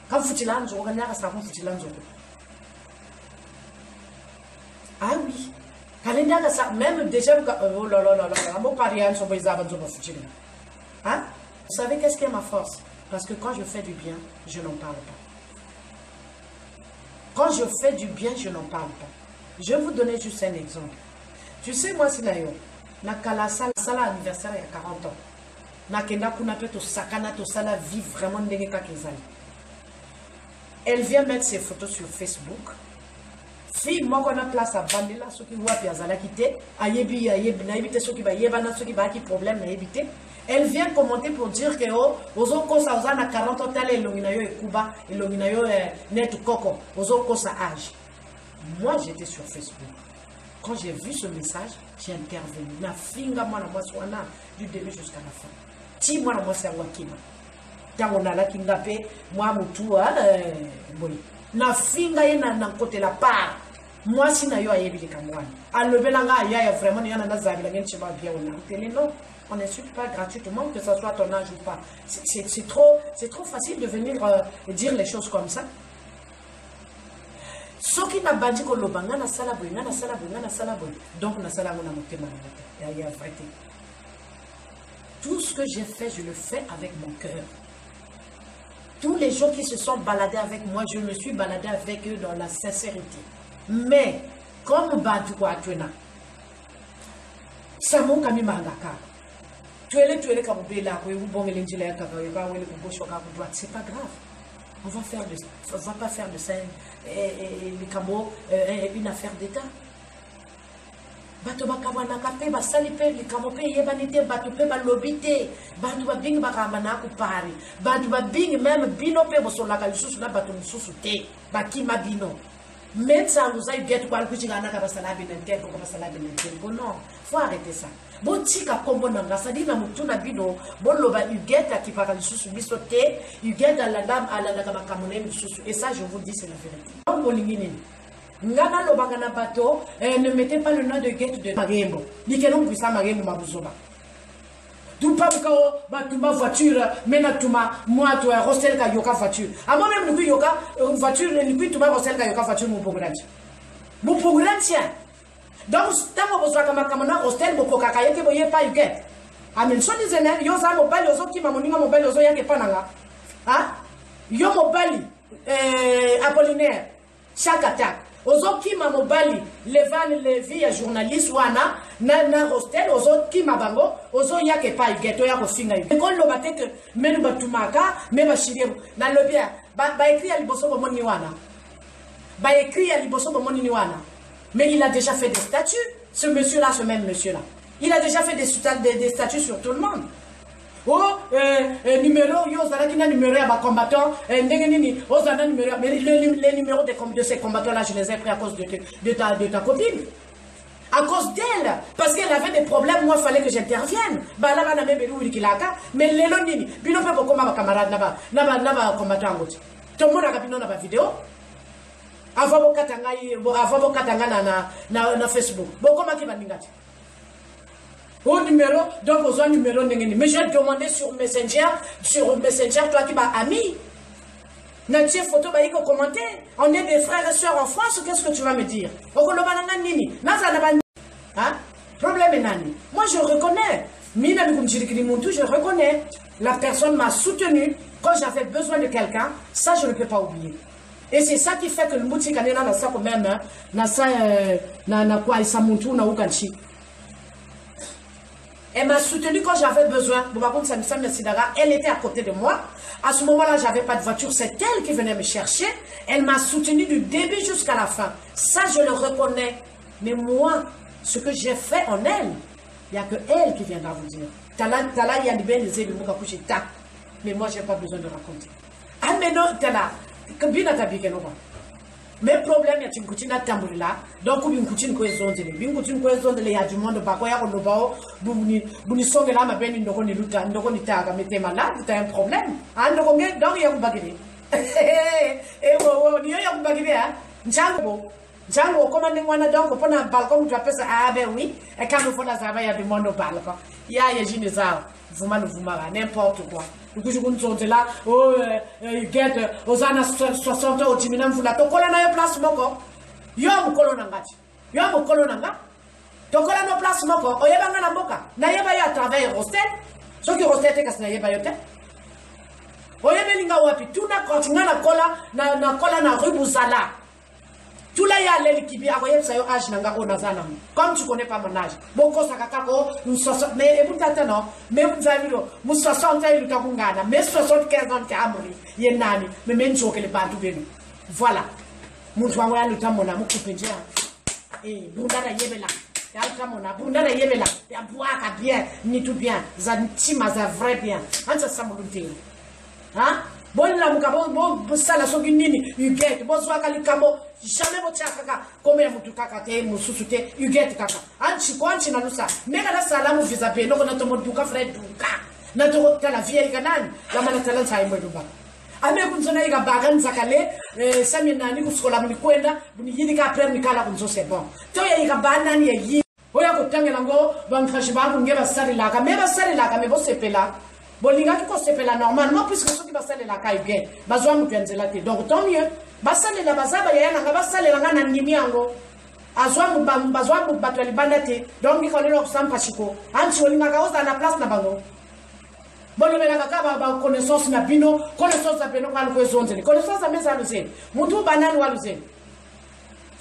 kam futila nzo ko nyaka sa ko futila nzo ah oui Même déjà, oh là là là là, mon pari, hein. Vous savez qu'est-ce qui est ma force? Parce que quand je fais du bien, je n'en parle pas. Quand je fais du bien, je n'en parle pas. Je vais vous donner juste un exemple. Tu sais, moi, si nayo, nakala sala anniversaire il y a 40 ans. Nakenda kunape to sakana to sala vie vraiment ndenge kakezali. Elle vient mettre ses photos sur Facebook. Fille, moi, qu'on a place à Bandela, ceux qui voient Piazala quitter, ayebi, naïbité, ceux qui va yebana, ceux qui va qui problème, naïbité. Elle vient commenter pour dire que, oh, aux autres, ça a 40 ans, tel est l'onginayo et Kuba, et l'onginayo net coco, aux autres, ça âge. Moi, j'étais sur Facebook. Quand j'ai vu ce message, j'ai intervenu. Na finga, moi, la moissoana, du début jusqu'à la fin. Ti, moi, la moissoana, wakima. Tant on a la kingape, moi, moutoua, boy. Na finga, na côté la part. Moi, si na yo ayebi les kamouane. A lever la nga, ya vraiment, il y en a zabi, la gente va bien, on a télé, non. On n'insulte pas gratuitement, que ce soit ton âge ou pas. C'est trop facile de venir dire les choses comme ça. Ce qui n'a pas dit que le banga na salaboy, na salaboy. Donc, na salaboy, na motema, il y a vérité. Tout ce que j'ai fait, je le fais avec mon cœur. Tous les gens qui se sont baladés avec moi, je me suis baladé avec eux dans la sincérité. Mais, comme Bantu kwa Atwena, ça m'a mis ma tu es comme Bela, c'est pas grave. On va pas faire de ça les camo une affaire d'État. Bato bakabana kape basalipe les camo pe yebanite bato pe balobite bato babing bakamana ku pari bato babing même bino pe bosola ka lisusu na bato mususu te bakima bino. Maintenant, vous avez bien tout le monde. Non, faut arrêter ça. Bon, tika kombo nanga ça dit na mutu na bino bon loba ugeta qui parle sous bisoté ugeta la dame à la kamone sous et ça je vous dis c'est la vérité. Bon bolingini ngana loba kana bato ne mettez pas le nom de guette de Magembo. Nikeno mbisa Magembo mabuzoba. Tout pas que batuma voiture menatuma moi toi hostel ka yoka voiture. À moi même nous yoka voiture ni puis tuma hostel ka yoka voiture mon programme. Mon programme tiens. Donc tant que vous avez un hostel pour kakaye que vous pas yuget. Amen so dizene yo za mobile ozo ki mamoninga mobile ozo yake pananga. Hein? Yo mobile Apollinaire chaque attaque. Ozo ki ma mobile Levan Levi ya journaliste wana na hostel ozo ki mabango ozo yake pa yuget ya ko finga. Ko lo batete menu batumaka me bashiriru na lobia ba écrit à liboso bo moni wana. Ba écrit à liboso bo moni wana. Mais il a déjà fait des statuts, ce monsieur-là, ce même monsieur-là. Il a déjà fait des statuts sur tout le monde. Oh, numéro, yo, zara kina numéro à ma combattant, ndengenini, oh, zara numéro, mais les numéros de ces combattants-là, je les ai pris à cause de ta copine. À cause d'elle, parce qu'elle avait des problèmes, moi, il fallait que j'intervienne. Bah, là, on a même eu kilaka, mais les lonini, bino pe beaucoup ma camarade là-bas, combattant en route. Tout le monde a capino dans ma vidéo. Avant mon katanga na Facebook. Bon, comment tu vas m'ingati? Au numéro, donc aux numéro n'engeni. Mais j'ai demandé sur Messenger, toi qui m'as ami. Natie photo ba iko commenter. On est des frères et sœurs en France, qu'est-ce que tu vas me dire? Okolobananga nini? Naza na ban. Hein? Problème est nani. Moi je reconnais. Mina bikumchirikiri muntu, je reconnais. La personne m'a soutenu quand j'avais besoin de quelqu'un. Ça je ne peux pas oublier. Et c'est ça qui fait que le mouti kanena na ça quand même na ça na quoi ça montou na ukanchi. Elle m'a soutenu quand j'avais besoin. Elle était à côté de moi. À ce moment-là, j'avais pas de voiture. C'est elle qui venait me chercher. Elle m'a soutenu du début jusqu'à la fin. Ça, je le reconnais. Mais moi, ce que j'ai fait en elle, il n'y a que elle qui viendra vous dire. Tala, il y a des belles élus, mais moi, je n'ai pas besoin de raconter. Ah, mais non, tala. Mais problème, il y a une coutine à tambourila, donc une coutine cohésonde, une coutine cohésonde, il y a du monde, bakoya, on le bao, bouni là, ma benne, une dogoni luta, une dogoni taga, mais t'es malade, t'as un problème. Ah, donc il y a un bagay. Eh, oh, il y a un bagay, hein? Django, commandez moi donc, on a un balcon, tu appelles ça, ah ben oui, et quand nous faisons la zava, il y a du monde au balcon. Il y a une zava, vous n'importe quoi. Du coup, je là, oh, get, aux années 60 au Timinam, vous la tocola na place, moko. Yo, mon colonanga. Yo, mon colonanga. tokola no place moko oyeba nga na mboka nayeba yo à travers Rostel soki Rostel te kasi nayeba yo te oyebelinga wapi tuna koti nga nakola na rue Bouzala tula ya leli kibi akoyebisa yo âge na nga ko nazana comme tu connais pas mon âge boko sakaka ko mais ebutata non mais vous avez vu mu 60 ans il takungana mais 75 ans amuri yenani mais même chokele bantu benu voilà muntu wangu ya lutamona mukupenjea bundana yebela ya lutamona bundana yebela ya buaka bien ni tout bien za ntima za vrai bien anza samulunte hein bon la mukabo bon sala soki nini you get bon swaka likambo jamais bo chakaka comme ya mutu kaka te mususu te you get kaka anchi ko anchi na lusa meka na salamu visa be noko na tomo duka frère duka na to kala vie kanani la mana talent sai mwe duba ame kunzona iga bagan zakale sami nani kuskola mlikwenda buni yini ka après mikala kunzo c'est bon to ya iga banani ya yi oya kutangela ngo bamfashi bangu ngeba sari laka meba sari laka mebo sepela bolinga ko sepela normalement puisque ceux qui basale la kai bien bazwa mutu yanzela te donc tant mieux basale la bazaba ya nga basale la ngana ndimi yango azwa mu bazwa mu bato libanda te donc ikolelo kusampa chiko anti olinga ka oza na place na bango bono bela kaka ba connaissance na bino connaissance na bino kwa kwezonzeli connaissance na mesa luzeni mutu banani wa luzeni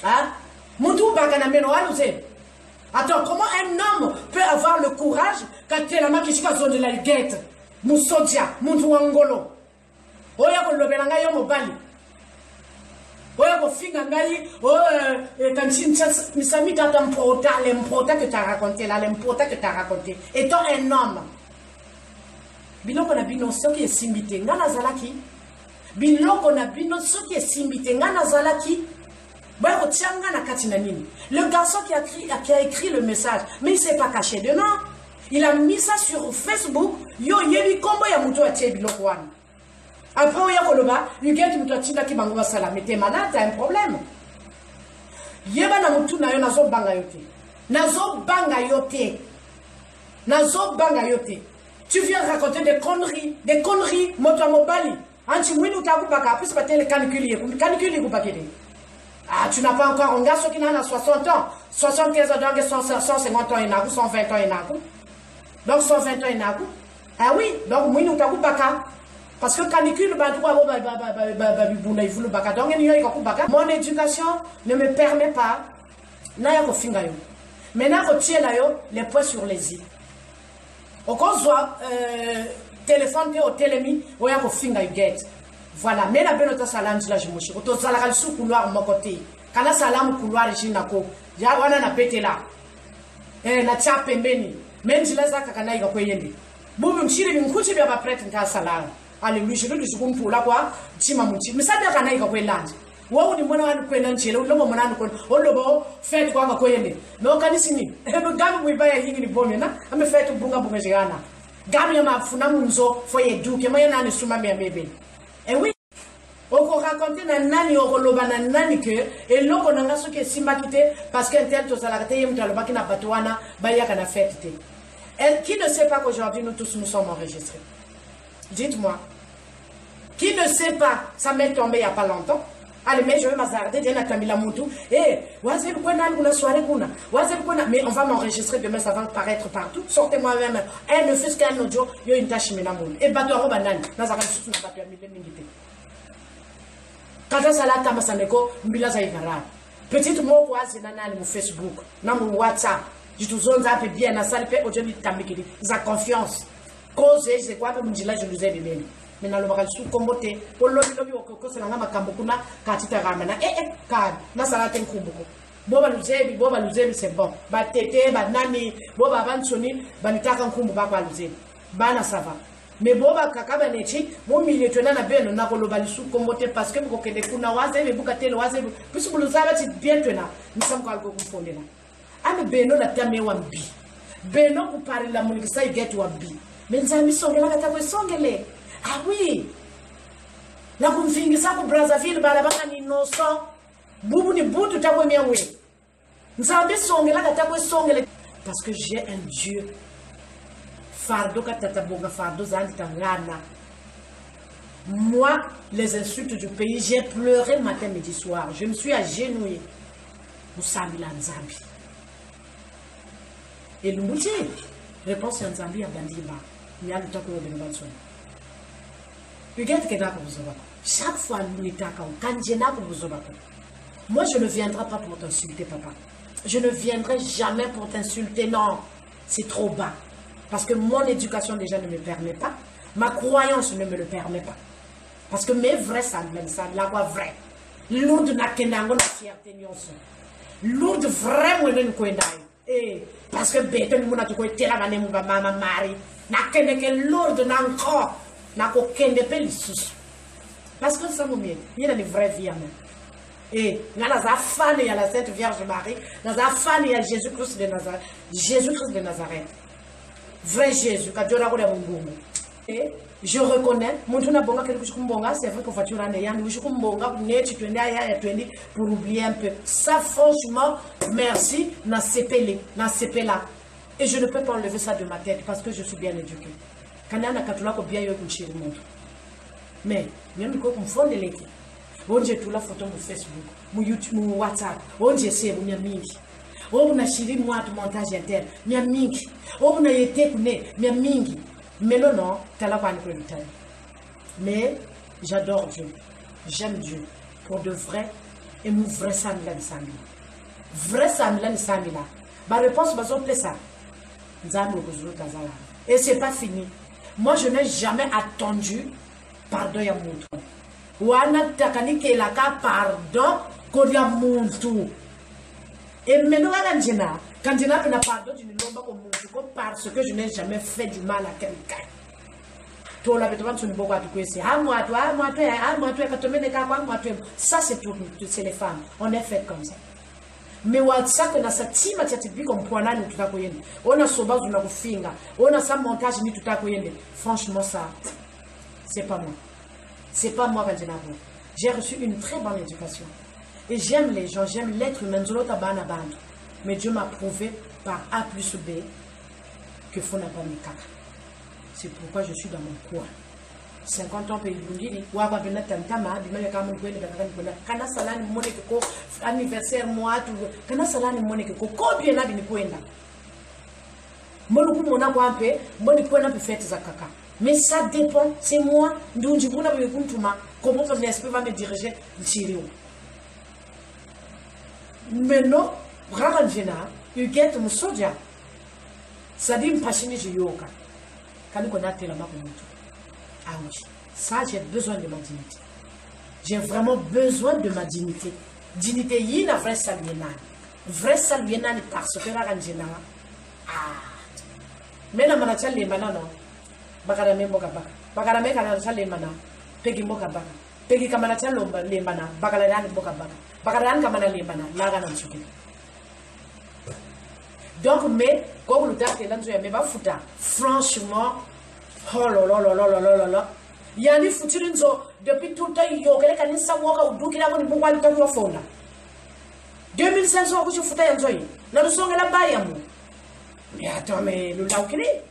ah mutu bakana meno wa luzeni. Attends, comment un homme peut avoir le courage quand il a marqué sur la zone de la guette? Moussodia, Moutouangolo. Oya ko lobela ngai yo mobali. Oya ko finga ngai quand tu m'as dans l'important que tu as raconté là, l'important que tu as raconté. Étant un homme. Biloko na bino soki esimbite ngana zalaki. Biloko na bino soki esimbite ngana zalaki. Le garçon qui a écrit le message, mais il ne s'est pas caché de nom. Il a mis ça sur Facebook. Yo yebi kombo ya muto atie biloko wana. Après oya koloba, yuget muto atinda ki bango basala. Mais t'es malade, t'as un problème. Yeba na mutu na yo nazo banga yote. Nazo banga yote. Nazo banga yote. Tu viens raconter des conneries, moto mobali. Anti mwini utakubaka, puis pas tele canicule kubakede. Ah, tu n'as pas encore un gars qui a 60 ans, 75 ans, donc 150 ans, 120 ans, donc 120 ans, ah oui, donc moi, nous avons pas parce que canicule, mon éducation ne me permet pas, maintenant, je tiens les points sur les i. Au cas où, téléphone, au télémi, on a fait voilà, mais la belle salam là je me suis auto salagal sous couloir mon côté. Kana salam couloir jinako. Ya wana na pete là. Na chape mbeni. Même si la zaka kana iga kweyende. Bubu mshiri mkuchi bya ba prêtre nka salam. Alléluia, je le dis pour la quoi, tima muchi. Mais ça bya kana iga kwelanje. Wo ni mwana wanu kwenda nchele, ulomo mwana ko. Olobo fait kwa ga kweyende. No kanisi ni. Ebe gamu mwibaya yingi ni bombe na. Ame fait bunga bunga jana. Gamu ya mafuna munzo foye duke moya nani suma me mebe. Et oui, on peut raconter nani okoloba na nani que et loko nanga soki simba kité parce qu'un tel to salakate yemta loba kina batwana baya kana fête. Et qui ne sait pas qu'aujourd'hui nous tous nous sommes enregistrés? Dites-moi. Qui ne sait pas, ça m'est tombé il n'y a pas longtemps. Allez, mais je vais m'azarder, mais on va m'enregistrer demain, ça va paraître partout. Sortez-moi même un ne fût qu'un audio, il y a une tâche et bateau à banane, nazara sous na bateau quand ça là tamasaneko mbila za igara petite mot quoi c'est nana mon Facebook na mon WhatsApp je te zone un peu bien na salle pe aujourd'hui tamikili za confiance cause c'est quoi que mjila je nous ai bien mais na lo bakal sous comboté pour lo ko c'est nga makambo kuna katita rama na ka na sala ten kumbuko boba luzebi c'est bon ba tete ba nani boba bansoni banitaka nkumbu ba kwa luzebi bana ça va. Mais boba kakaba nechi mo milieu tona na beno na koloba lisu kombote parce que ko kende kuna waze be bukatele waze puisque vous savez ti bien tona nous sommes quoi ko fondela ame beno la tame wambi beno ku parler la muniki sai get wambi mais nzami songela kata ko songele ah oui la kumfingisa ku Brazzaville bala banga ni noso bubu ni butu takwe miawe nzambi songela kata ko songele parce que j'ai un Dieu. Moi, les insultes du pays, j'ai pleuré matin, midi, soir. Je me suis agenouillé. Et le moutier, réponse en Zambie à Bandiba. Il y a le temps que vous avez besoin. Chaque fois, moi, je ne viendrai pas pour t'insulter, papa. Je ne viendrai jamais pour t'insulter, non. C'est trop bas. Parce que mon éducation déjà ne me permet pas. Ma croyance ne me le permet pas. Parce que mes vrais sangles, ça, la voix vraie. Lourde n'a qu'un angle de fierté, lourde vraiment de nous. Parce que bête, nous avons été là, nous avons mari. N'a qu'un lourde n'a encore. N'a qu'aucun de pélissus. Parce que ça, il y a une vraie vie. Et il y a la fan, il y a la Sainte Vierge Marie. Dans la fan, il y a Jésus-Christ de Nazareth. Jésus-Christ de Nazareth. Vrai Jésus, quand Dieu a dit et je reconnais, c'est vrai que voiture en ayant, pour oublier un peu. Ça, franchement, merci, n'a CP là. Et je ne peux pas enlever ça de ma tête parce que je suis bien éduquée. Quand on a bien mais même quand on fonde l'équipe, on j'ai tout la photo sur Facebook, sur YouTube, sur WhatsApp, on j'ai c'est on y a mingi. On a chiri moi de montage interne, il y a mingi. On a été connaît, il y a mingi. Mais non, t'as la panne pour le temps. Mais j'adore Dieu, j'aime Dieu pour de vrai et mon vrai Samila de Samila. Vrai Samila de Samila. Ma réponse va être ça. Et c'est pas fini. Moi, je n'ai jamais attendu pardon ya muntu. Wana takani ke la ka pardon ko ya muntu. Et maintenant, quand je n'ai pas pardon, je ne l'ai pas parce que je n'ai jamais fait du mal à quelqu'un. Ça, c'est tout, c'est les femmes. On est fait comme ça. Mais ça que ça team comme poinane tout à côté. On a soba on a finga. On a ça montage ni tout à côté. Franchement ça c'est pas moi. C'est pas moi quand j'ai reçu une très bonne éducation. Et j'aime les gens, j'aime l'être humain. Mais Dieu m'a prouvé par A plus B que faut n'a pas mes caca. C'est pourquoi je suis dans mon coin. 50 ans, pays Burundi, Waba Benata Tama, Kana Salani Moneko, anniversaire, moi, Kana Salani Moneko, combien n'a bien poenda. Monuku Monaguampe, Monikuana peut faire Zakaka. Mais ça dépend, c'est moi, d'où je voulais me kuntuma, comment l'esprit va me diriger, Chirio. Maintenant, Bragangena, you get mon soja. Ça dit, me passionner, j'ai yoga. Quand on a tel ah oui, ça j'ai besoin de ma dignité. J'ai vraiment besoin de ma dignité. Dignité, il y a une vraie saluénane. Vraie saluénane parce que la Rangena. Ah. Mais la manacha les mana non. Bakarame mokaba. Bakarame kanacha les mana. Pegi mokaba. Pegi kamanacha lomba les mana. Bakaran mokaba. Bakaran kamana les mana. Laga nan suki. Donc, mais, comme le temps que l'on a mis ma fouta, franchement, oh là là là là là là là. Il y a des futurs depuis tout le temps, il y a quelqu'un qui savoir où il y a un bon temps de fond. 2500 euros, je foutais un joy. La leçon est là-bas, mais attends, mais le là où il est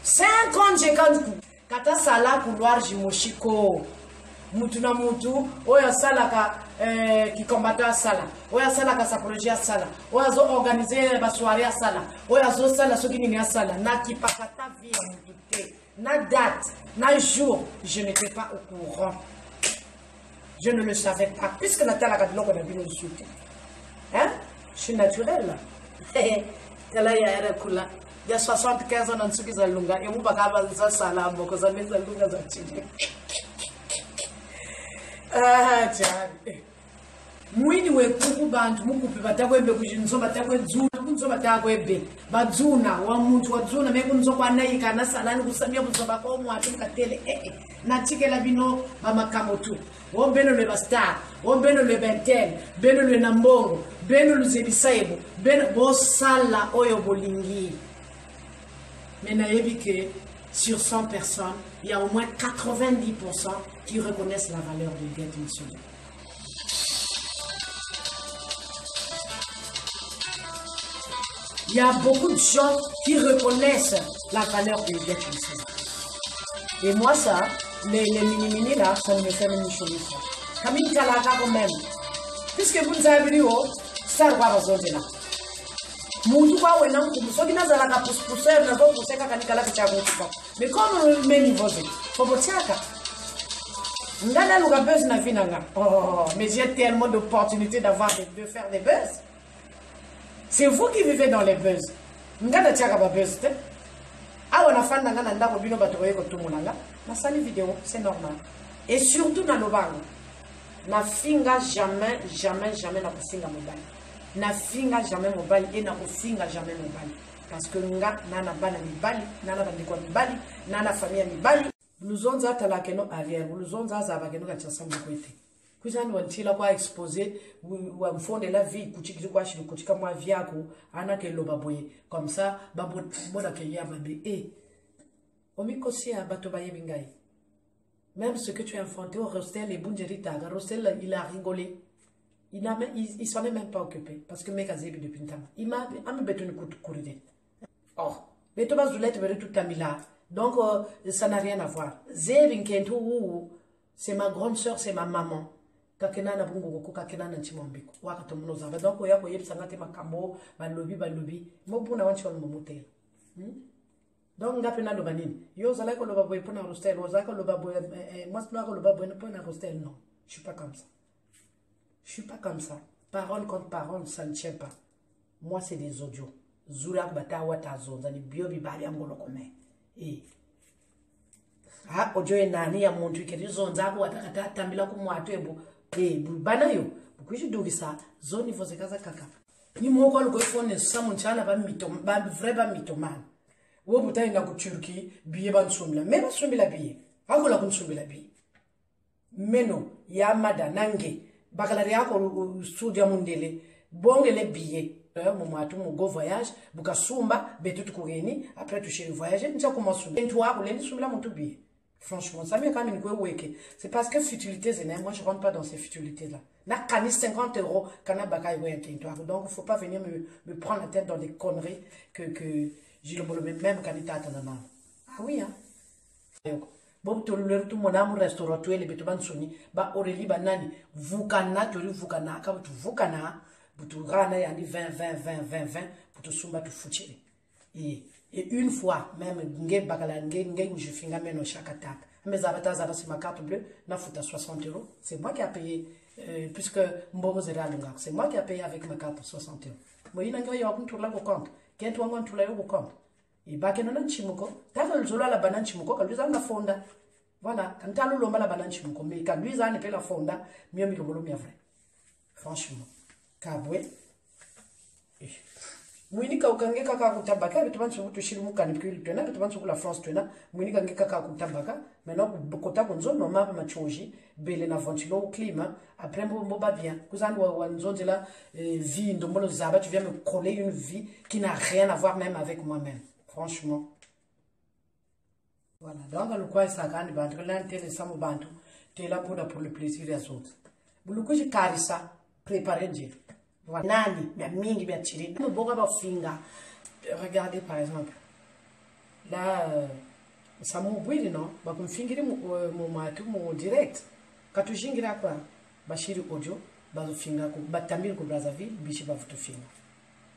50 j'ai quand Kata sala couloir jimoshiko. Mutuna mutu, oya salaka qui combattait à sala, oya salaka sa projet à sala, oya zo organiser ba soirée à sala, oya zo sala ce qui n'est à sala, na qui pakata vie à mututé, na date, na jour, je n'étais pas au courant. Je ne le savais pas, puisque Nathalie a dit qu'on a vu le sucre. Hein? Je suis naturelle là. Il y a 75 ans dans ce qui est lunga, et vous bagava za sala, beaucoup za meza lunga za chini. Ah, tiens. Mwini we kuku bantu mukupi batakwembe kujinzo batakwenzuna kunzo batakwembe bazuna wa muntu wazuna mekunzo kwanayika na salani kusamia kuzoba kwa mwatu mkatele na chikela bino bamakamo tu wombeno le basta wombeno le benten beno le nambongo beno le zebisaibo beno bosala oyo bolingi. Mais nayebi que sur 100 personnes, il y a au moins 90% qui reconnaissent la valeur de Guette Monsieur. Il y a beaucoup de gens qui reconnaissent la valeur de Guette Monsieur. Et moi, ça, les mini-mini là, ça ne me fait même chose. Camille Kalaka quand même. Puisque vous nous avez vu, ça va rejoindre là. Muntu kwa wena nkumu so kinazala ka pousseur na bo kuseka kanikala kichako kwa. Mais comme le niveau faut botiaka. Ngana luka buzz na vinanga. Oh, mais j'ai tellement d'opportunités de faire des buzz. C'est vous qui vivez dans les buzz. Ngana tiaka ba buzz te. Awa na fanda ngana ndako bino bato ko tumunanga. Na sali vidéo, c'est normal. Et surtout dans le bango. Na finga jamais na kufinga mobile. Na finga jamais mobile et na kufinga jamais mobile. Parce que nga nana bana mibali, nana bandikwa mibali, nana famille mibali. Buluzonza talakeno arrière, buluzonza zabakeno kachasamba kwete. Kuzani wantila kwa exposer wa mfonde la vie kuchiki kwa shiru kuchika mwa vyako ana ke loba boye. Comme ça babo moda ke ya babe omikosia bato baye bingai. Même ce que tu as inventé au Rostel et Bunjeritaga, Rostel, il a rigolé. Il s'en est même pas occupé. Parce que mec a zébi depuis une temps. Il m'a bêté une coup de courir. Oh, mais Thomas Zoulette veut tout là. Donc, ça n'a rien à voir. Zébi Kentou, c'est ma grande soeur, c'est ma maman. Kakena na bungu kakena na chimombiko. Wakato mnozava. Donc, oya koyeb sangate makambo, balobi. Mobuna wanchi wan momotel. Donc, nga pena loba nini. Yo zala ko loba boy pona Rostel, yo zala ko loba boy moi je ko loba boy pona Rostel non. Je suis pas comme ça. Je suis pas comme ça. Parole contre parole, ça ne tient pas. Moi c'est des audios. Zura bata wata zonza ni bio bibali amgolo kome. Audio nani ya muntu ikeri zonza ko watakata tambila ku mwatu ebo. Bana yo. Bukuji dugisa zoni vozekaza kaka. Ni moko lo ko phone sa munchana ba vrai ba mitoman. Wo butai na ku Turquie biye ban sombila mena sombila biye akola kun sombila biye meno ya mada nange bakalari yako studio mundele bongele biye mo matu mo go voyage buka sumba betutu kugeni après tu chez le voyage nja ko masumba ntu wako le sombila mutu biye franchement ça me quand même ko weke c'est parce que futilités zene moi je rentre pas dans ces futilités là na kani 50 € kana baka yo yento donc faut pas venir me prendre la tête dans des conneries que j'ai le même candidat à la main. Ah oui, hein? Bon, tu le tout mon amour restaurant, tu es les bétobans soni, ba Aurélie banani, vukana, tu vukana, quand tu vukana, tu rana yani 20, pour te sumba tu foucher. Et une fois, même, je finis même chaque attaque. Mes avatars, c'est ma carte bleue, na fouta 60 €. C'est moi qui a payé, puisque Mbomo Zera Lunga, c'est moi qui a payé avec ma carte 60 €. Moi, il y a un tour là au compte. Quand tu as un tour là au compte. Et bah, quand on a un chimuko, t'as le zola la banane chimuko, quand lui a la fonda. Voilà, quand t'as le lomba la banane chimuko, mais quand lui a la fonda, mieux mi le bolo mi vrai. Franchement, kabwe. Mwini ka ukange kaka kutabaka, mais tu vas sur le chimuka ni plus tu n'as, tu vas sur la France tu n'as. Mwini kange kaka kutabaka, maintenant kota konzo no map ma chonji, bele na ventilo au climat. Après bon bah bien, cousin ou zone de la vie de mon zaba, tu viens me coller une vie qui n'a rien à voir même avec moi-même. Franchement. Voilà. Donc, le quoi ça gagne, l'intéressant au bantu, tu es là pour le plaisir des autres. Le coup, j'ai carré ça, préparé Dieu. Voilà. Nani, bien mingi, bien tiré. Nous, bon, finga. Regardez par exemple. Là, ça m'a oublié, non? Bah, comme fingi, mon direct. Quand tu jingira quoi? Bachiri audio, bazo finga, batamil ko Brazzaville, bichi ba futu finga.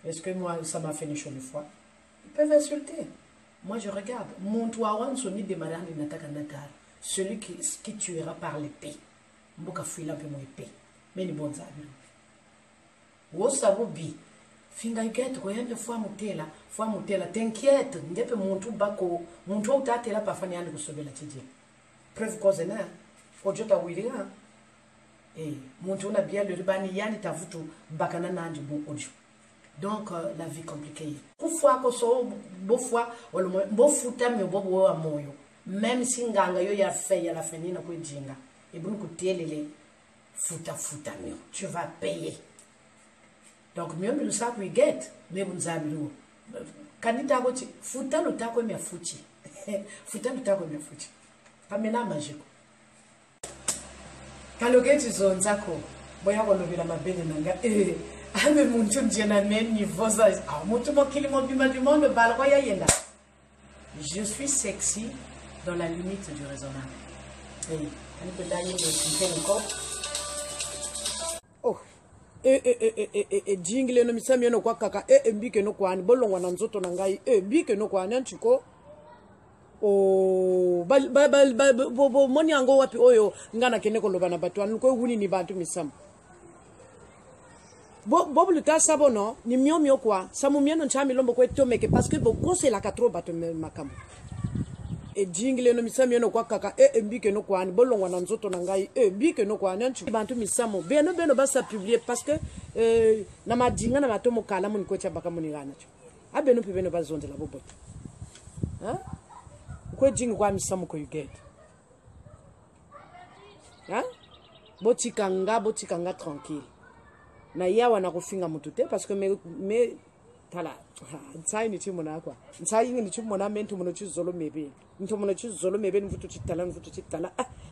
Est-ce que moi, ça m'a fait une chose une fois? Ils peuvent insulter. Moi, je regarde. Mon toit, soni de mariage de Nataka Natal. Celui qui tuera par l'épée. Mboka fouilla un peu mon épée. Mais ni bon zabi. Wo sabo bi. Finga get, koyende fois mutela. T'inquiète. Ndepe montu bako. Montu ou tate la pafani ande ko sobe la tidje. Preuve cause na. Ojo ta wilinga. Et montu na bien le ribani yani tavutu bakana nandi bon audio. Donc, la vie compliquée. Parfois, même si nganga yo ya fait ya la feni na ko jinga et bon côté les futa tu vas payer. Donc mieux le ça we get mais vous zabiru kanita ko futa lo tako me futi futa lo tako me futi amena magique kalogeti zonza ko boya ko lobela mabele nanga ame muntu ndiena même niveau ça muntu mokili mobima du monde balwa ya yenda. Je suis sexy dans la limite du raisonnable. Oh, jingle no misami no kwa kaka mbike no kwani bolongwa na nzoto na ngai mbike no kwani anchiko o bo moni ango wapi oyo ngana kene ko lobana batwa ko wuni ni bantu misam bo luta sabono ni mio kwa samu mieno nchami lombo ko tomeke parce que bo conseil la katro bato makambo jingle no misami no kwa kaka mbike no kwani bolongwa na nzoto na ngai mbike no kwani anchiko bantu misamo beno basa publier parce que na madinga na matomo kala mun ko cha baka mun gana cho abeno pibeno bazonde la boboto hein kwa jingi kwa misamo ko you get hein botikanga tranquille na yawa na kufinga mutu te parce que me tala ntsai ni chimona kwa ntsai ni chimona mentu mono chizolo mebe nto mono chizolo mebe mvutu chitala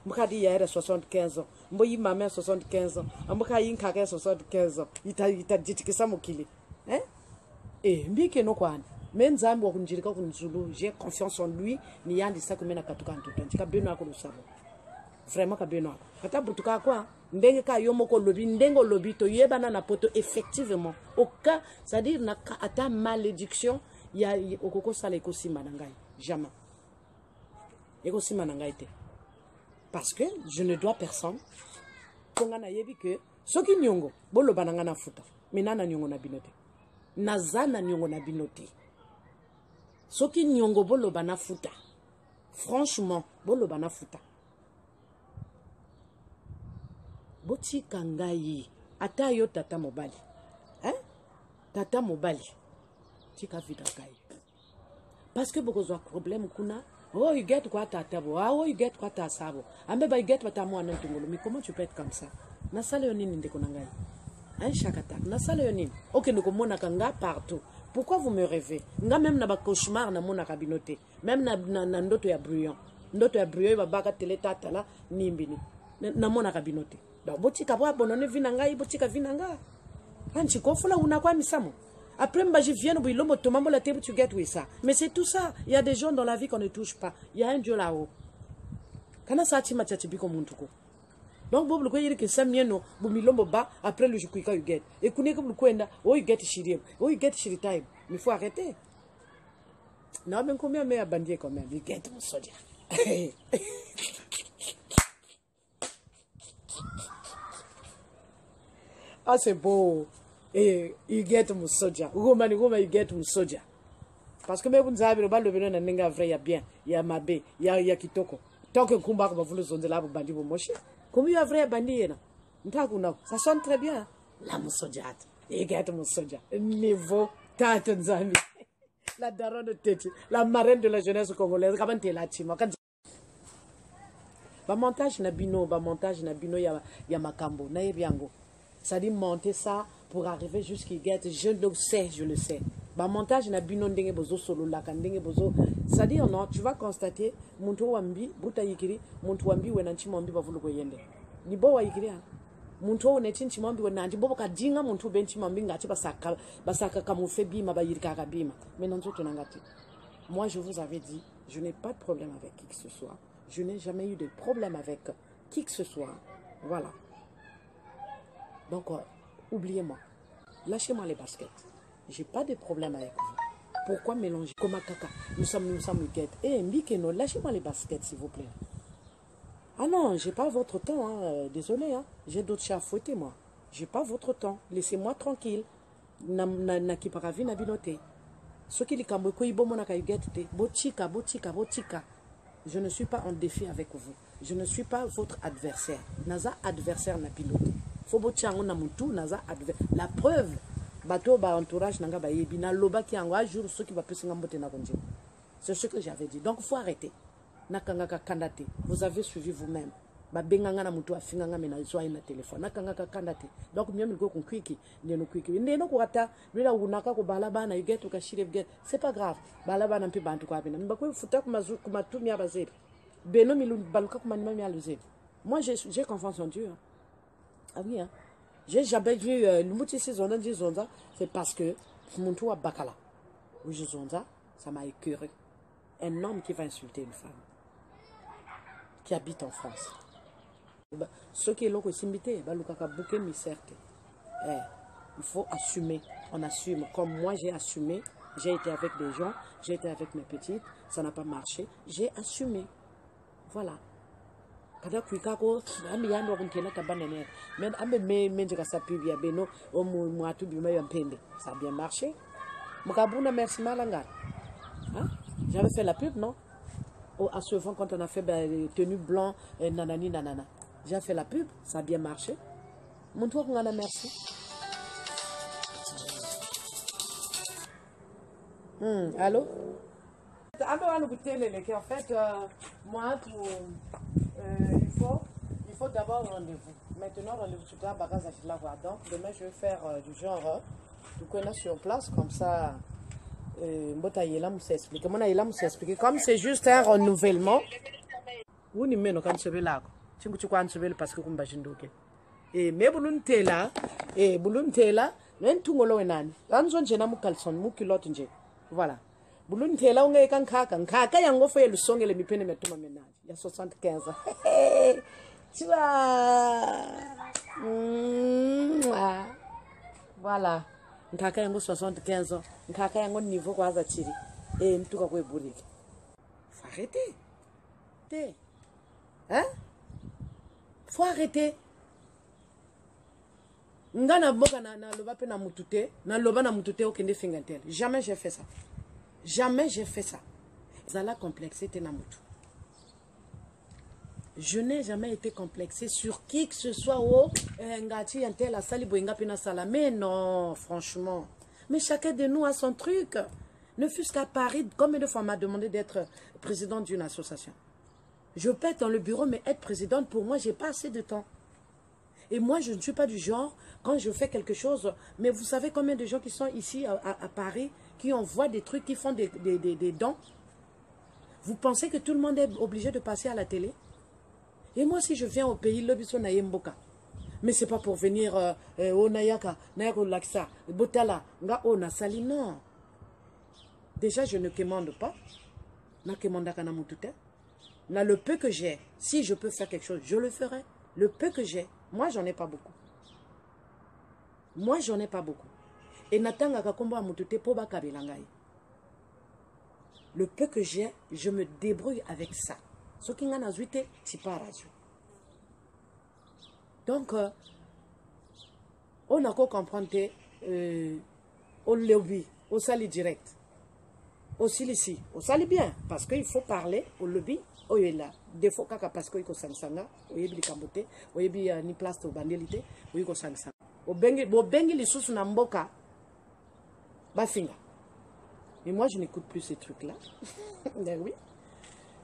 mukadi ya era 75 ans mboyi mama 75 ans ambuka yinka ka 75 ans ita jitikisa mukili mbike no kwani menzambi wa kunjirika kunzulu j'ai confiance en lui ni yandi sa kumena katuka ntoto ntika beno akolo sabo vraiment ka beno kata butuka kwa ndenge ka yomoko lobi ndengo lobi to yebana na poto effectivement au cas c'est-à-dire na ata malédiction ya okoko sala ekosima na ngai jamais ekosima na ngai te parce que je ne dois personne konga na yebi que soki nyongo bolo bananga na futa minana nyongo na binote nazana nyongo na binote soki nyongo bolo bana futa franchement bolo bana futa boti kangai ata yo tata mobali tata mobali tika vida kai parce que beaucoup de problèmes kuna oh you get quoi tata bo oh you get quoi ta sabo ambe ba you get pata mo anan tungolo mais comment tu peux être comme ça na sala yo nini ndeko na ngai chaque attaque na sala yo nini OK ndeko mona kanga partout. Pourquoi vous me rêvez? Nga même na ba cauchemar na mona kabinote. Même na ndoto ya bruyant. Ndoto ya bruyant ba baka tele tata la nimbini. Na mona kabinote. Donc botika bwa bonone vinanga botika vinanga. Anchi kofula una kwa misamo. Après mba je viens au lomo tomambo la table tu get with ça. Mais c'est tout ça. Il y a des gens dans la vie qu'on ne touche pas. Il y a un Dieu là-haut. Kana sa chima chachibiko muntuko. Donc bobu ko yiri ke samieno bu milombo ba après le jukuika you get et kuneka bu kwenda oh you get shiri oh you get shiri time il faut arrêter non mais combien mais abandier quand même you get mon soldier ah c'est beau et you get mon soldier goma you get mon soldier parce que me bu nzabiro ba lobeno na ninga vrai ya bien ya mabe ya kitoko tant que kumba ko ba vulu zonde la bu bandi bu moshi. Comme il y a vrai bandit, ça sonne très bien. La moussoudjat. Et gâte moussoudjat. Niveau Tanzanie. La daronne de tête. La marraine de la jeunesse congolaise. Comment t'es là, Timo? Ba montage na bino ya makambo. Na yebiango. Ça dit monter ça pour arriver jusqu'à gâte. Je le sais. Ba montage na bino ndenge bozo solo la kandenge bozo. C'est-à-dire non, tu vas constater muntu wambi buta yikiri muntu wambi wenanchi mombi bavulu ko yende. Ni bo wa yikiri ha. Muntu wenanchi mombi wenanchi bobo kadinga muntu benchi mombi ngati basaka kamufe bima ba yirika ka bima. Mais non tout ngati. Moi je vous avais dit, je n'ai pas de problème avec qui que ce soit. Je n'ai jamais eu de problème avec qui que ce soit. Voilà. Donc oubliez-moi. Lâchez-moi les baskets. J'ai pas de problème avec vous. Pourquoi mélanger comme un caca? Nous sommes guettes. Mbikeno, lâchez-moi les baskets, s'il vous plaît. Ah non, j'ai pas votre temps, hein. Désolé, hein. J'ai d'autres chats à fouetter, moi. J'ai pas votre temps. Laissez-moi tranquille. Na kiparavi na binote. Ce qui est kambo koibo monaka yugette. Botika. Je ne suis pas en défi avec vous. Je ne suis pas votre adversaire. Naza adversaire na pilote. Faut botiango na mutu, naza adversaire. La preuve. Bateau ba entourage nanga ba yebi na loba ki anga jour ceux qui va peser ngambote na konje. C'est ce que j'avais dit. Donc faut arrêter. Nakanga ka kandate. Vous avez suivi vous-même. Ba benganga na mutu afinga ngame na zwa ina téléphone. Nakanga ka kandate. Donc mieux miko kon kwiki, ndeno kwiki. Ndeno ko ata bila unaka ko balaba na yugetu ka shire get. C'est pas grave. Balaba na mpi bantu kwa bina. Mbako futa kuma tumia bazeli. Beno milu baluka kuma nima mi aluzeli. Moi j'ai confiance en Dieu. Hein. Ah oui hein. J'ai jamais vu l'outil saison de Zonza, c'est parce que mon tour à Bakala. Oui, Zonza, ça m'a écœuré. Un homme qui va insulter une femme qui habite en France. Ceux qui l'ont aussi invité, Balukaka bouquet mi certes. Il faut assumer. On assume. Comme moi, j'ai assumé. J'ai été avec des gens. J'ai été avec mes petites. Ça n'a pas marché. J'ai assumé. Voilà. Kada kuikako ambi yando kunkela tabanene mais ambe menjika sa pub ya beno o mwatu bima ya mpende ça a bien marché mukabuna merci malanga hein j'avais fait la pub non à ce moment quand on a fait tenue blanc nanani nanana j'ai fait la pub ça a bien marché mon tour ngana merci allô en fait moi pour il faut d'abord un rendez-vous. Maintenant, rendez-vous sur la bagage à la voir. Donc, demain, je vais faire du genre, du connais sur place, comme ça, comme c'est juste un renouvellement. Vous n'y mettez pas de là. Tu ne peux pas parce que vous m'avez et mais boulun tela, même tout le monde est j'ai un calçon, mon culotte, voilà. Boulun tela, on est kaka yango fait le son et le mipene mettre ma ménage. Il y a 75 ans. Tu vois. Voilà. Kaka yango 75 ans. Kaka yango niveau quoi ça tire. Et tout quoi bourrique. Faut arrêter. Hein? Faut arrêter. Ngana boka na loba pe na mutute, na loba na mutute okende fingantel. Jamais j'ai fait ça. Jamais j'ai fait ça. Zala complexé te na mutu. Je n'ai jamais été complexé sur qui que ce soit. Oh, ngati yantel a sali boinga pena sala. Mais non, franchement. Mais chacun de nous a son truc. Ne fût-ce qu'à Paris, combien de fois on m'a demandé d'être présidente d'une association. Je peux être dans le bureau, mais être présidente, pour moi, j'ai pas assez de temps. Et moi, je ne suis pas du genre, quand je fais quelque chose, mais vous savez combien de gens qui sont ici à Paris, qui envoient des trucs, qui font des dons. Vous pensez que tout le monde est obligé de passer à la télé? Et moi, si je viens au pays, le biso na yemboka. Mais c'est pas pour venir au Nayaka, Nayako Laksa, Botala, nga ona sali, non. Déjà, je ne commande pas. Na commandaka na mutute. Na le peu que j'ai, si je peux faire quelque chose, je le ferai. Le peu que j'ai, moi, j'en ai pas beaucoup. Moi, j'en ai pas beaucoup. Et natanga kakomba mutute po bakabelangai. Le peu que j'ai, je me débrouille avec ça. Ce qui n'a pas c'est pas radio. Donc, on a qu'à comprendre au lobby, au sali direct. Aussi ici, au sali bien, parce qu'il faut parler au lobby, au là. Des fois, parce qu'il faut sansanga, au yebi kambote, au yebi ni place au bandelité, au yebi sansanga. Au bengi les sous na mboka, bafinga. Mais moi, je n'écoute plus ces trucs-là. Ben oui.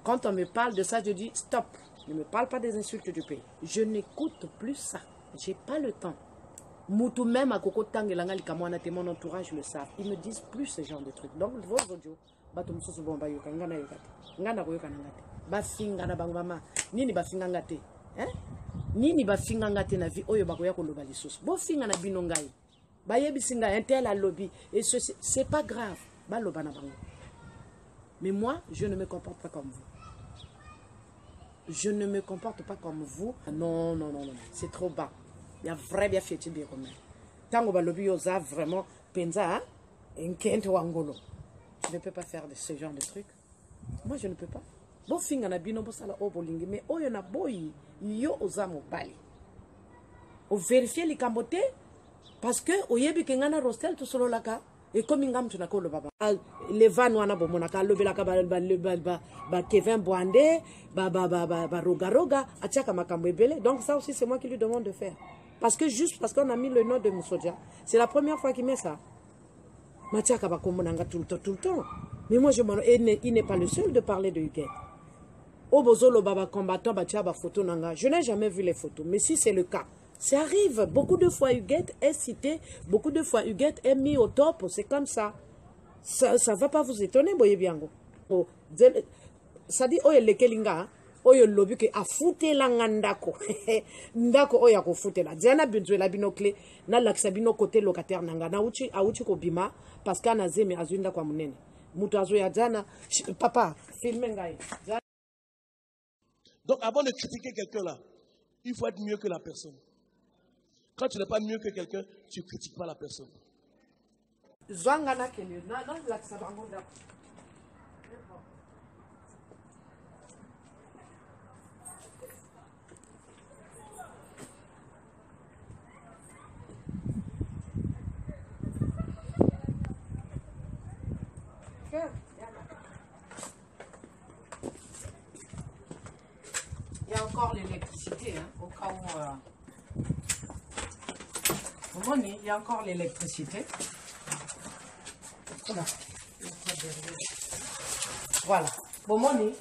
Quand on me parle de ça, je dis stop. Ne me parle pas des insultes du pays. Je n'écoute plus ça. J'ai pas le temps. Moutou même à Koko Tangelanga Likamwana, mon entourage le savent. Ils me disent plus ce genre de trucs. Donc, vos audios, batum soso bomba yoka, ngana yoka, ngana yoka nangate. Bafinga na bangmama, nini bafinga ngate, hein? Nini bafinga ngate na vie oyo bakoya ko loba lisusu. Bo finga na binongai. Bayebi singa intel à lobby et c'est pas grave. Ba loba na bango. Mais moi, je ne me comporte pas comme vous. Je ne me comporte pas comme vous. Non, non, non, non. C'est trop bas. Il y a vrai bien fait bien comme ça. Tant que le bioza vraiment penza, un kent wangolo. Je ne peux pas faire de ce genre de trucs. Moi, je ne peux pas. Bon finga na bino bosala obolingi mais oyo na boy yo ozamo bali. O vérifier les camboté parce que oyebi kengana rostel to solo laka. Et comme ingam tu n'as baba les vannes wana bomonaka lobelaka ba Kevin Boandé ba roga atiaka makambo ebele. Donc ça aussi c'est moi qui lui demande de faire parce que juste parce qu'on a mis le nom de Moussodia, c'est la première fois qu'il met ça. Matiaka ba komonanga tout le temps. Mais moi il n'est pas le seul de parler de Huguette. Obozolo baba combattant ba tia ba photo nanga. Je n'ai jamais vu les photos, mais si c'est le cas, ça arrive. Beaucoup de fois, Huguette est cité. Beaucoup de fois, Huguette est mis au top. C'est comme ça. Ça ne va pas vous étonner, boye biango. Ça dit, oye lekelinga, oye lobi ke a fouté la ngandako. Ndako oye ko fouté la. Diana binzwe la binocle, na laksa bino côté locataire nanga. Na uchi ko bima, parce qu'à na zeme azuinda kwa munene. Mutu azu ya Diana, papa, filme ngai. Donc,
avant de critiquer quelqu'un là, il faut être mieux que la personne. Quand tu n'es pas mieux que quelqu'un, tu ne critiques pas la personne.
Zwangana kele na la sabangoda. Il y a encore l'électricité, hein, au cas où. Il y a encore l'électricité. Voilà. Bon, money.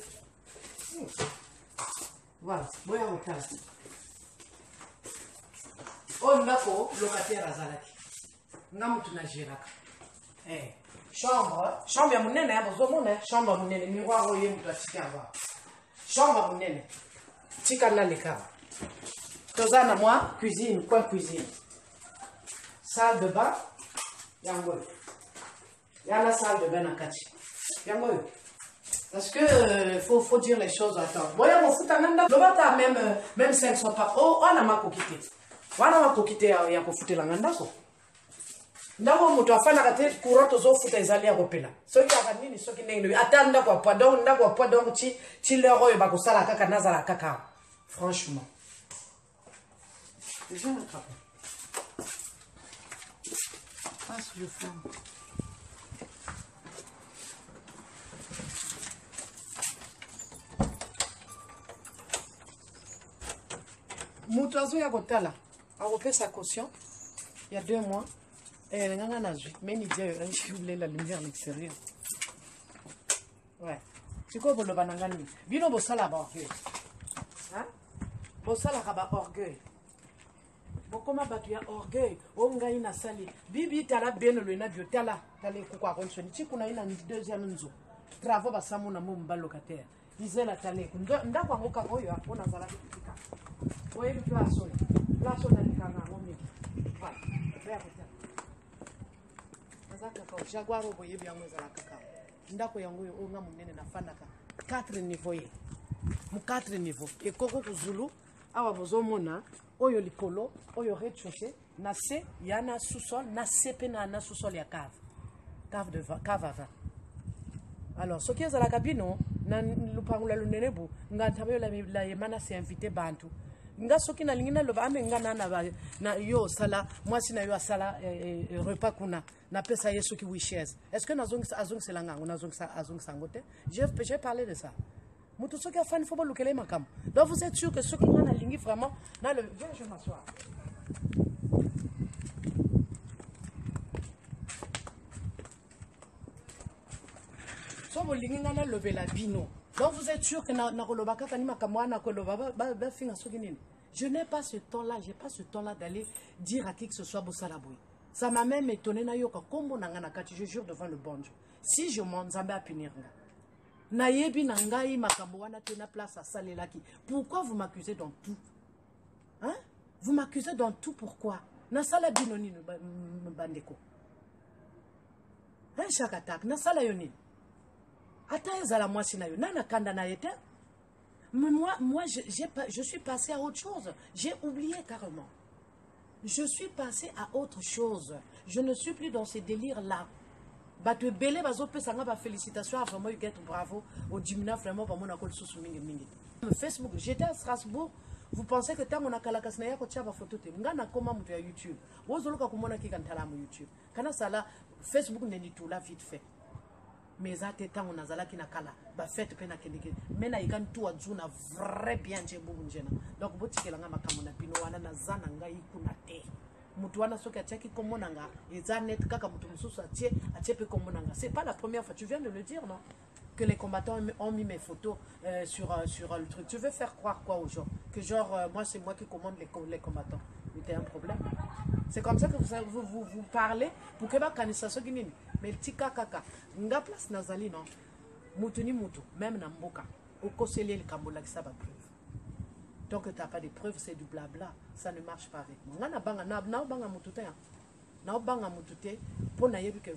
Voilà. Boya au cas. On a quoi? Locataire à Zalaki. Namutu na Jiraka. Chambre ya munene ya bozomona chambre ya munene miroir oyo mutu atika awa chambre ya munene tika na lekava toza na mwa cuisine coin cuisine salle de bain yango yana salle de bain na kati yango parce que faut dire les choses à temps boya mofuta nanda lobata même 500 par wana makokite ya kofutela ngandako ndako mutu afana te courant tozofuta ezali ya kopela soki aka nini soki ndenge ata ndako ya poids donc ndako ya poids donc ti leur oyo bakosala kaka nazala kaka franchement déjà attrape passe je flamme mutu azoya kotala akopesa caution il y a 2 mois. Mais je voulais la lumière à l'extérieur. Ouais. C'est quoi pour le banangani? Bino bosala ba orgueil. Hein? Bosala ba orgueil. Bokoma batu ya orgueil. Ongai na sali. Bibi tala beno le na bio tala. Tale kukwa konsoni. Chikuna ina 2e nzo. Travaux basamu na mumba locataire. Izela tale. Ndakwa ngoka oyo apona zala kitika. Oye bitu asoli. Place on a dikanga ngomi. Voilà. Vers Jaguar boye byango za kaka ndako yango yo nga munene na fandaka 4 niveaux ye mu 4 niveaux e koko kuzulu awa bozomona oyo likolo oyo rez-de-chaussée na C yana sous-sol na C pe na sous-sol ya cave à vin. Alors ce qui est à la cabine na lupangula lunenebu ngantabe la yemana c'est invité bantu nga soki na lingina loba amenga na yo sala moi si na yo sala repas kuna na pesa yesu ki wishes est-ce que nazong selanga nazong sangote j'ai parlé de ça mutu soki afani faut bolukele makam donc vous êtes sûr que soki ngana lingi vraiment na le viens je m'asseoir so bolingi ngana lobela bino. Donc vous êtes sûr que je n'ai pas ce temps-là, j'ai pas ce temps-là d'aller dire à qui que ce soit Bossalaboui. Ça m'a même étonné, je jure devant le bon Dieu. Si je m'en zambé à punir, pourquoi vous m'accusez dans tout? Hein? Vous m'accusez dans tout, pourquoi? Nasala binoni bandeko. Hein, chaque attaque, nasala yoni. Mais moi je suis passé à autre chose. J'ai oublié carrément. Je suis passé à autre chose. Je ne suis plus dans ces délires-là. Félicitations à vraiment bravo au Dimina vraiment pour mon Facebook. J'étais à Strasbourg. Vous pensez que tant on a kalakasnaya ko tchaba photo te ngana koma mutu ya YouTube. Wozoloka kumona kikantala mu YouTube. Kana sala Facebook n'est tout là vite fait. Mais à tes temps on a zala qui na kala ba fête pena keneke mena ikan tout azuna vrai bien je bobu njena donc botikela nga makamona pino wana na zana ngai kuna te mutu wana soki ataki komona nga eza net kaka mutu mususu atie pe komona nga. C'est pas la première fois, tu viens de le dire, non, que les combattants ont mis mes photos sur le truc. Tu veux faire croire quoi aux gens? Que genre moi c'est moi qui commande les combattants. Mais t'as un problème. C'est comme ça que vous parlez pour que kanisa so ginini. Mais tika kaka nga place nazali non mutu ni mutu même na mboka okoseli le kambola ki ça ba preuve. Tant que t'as pas de preuves, c'est du blabla, ça ne marche pas avec moi. Na banga na banga mutu te na banga mutu te po na yebi que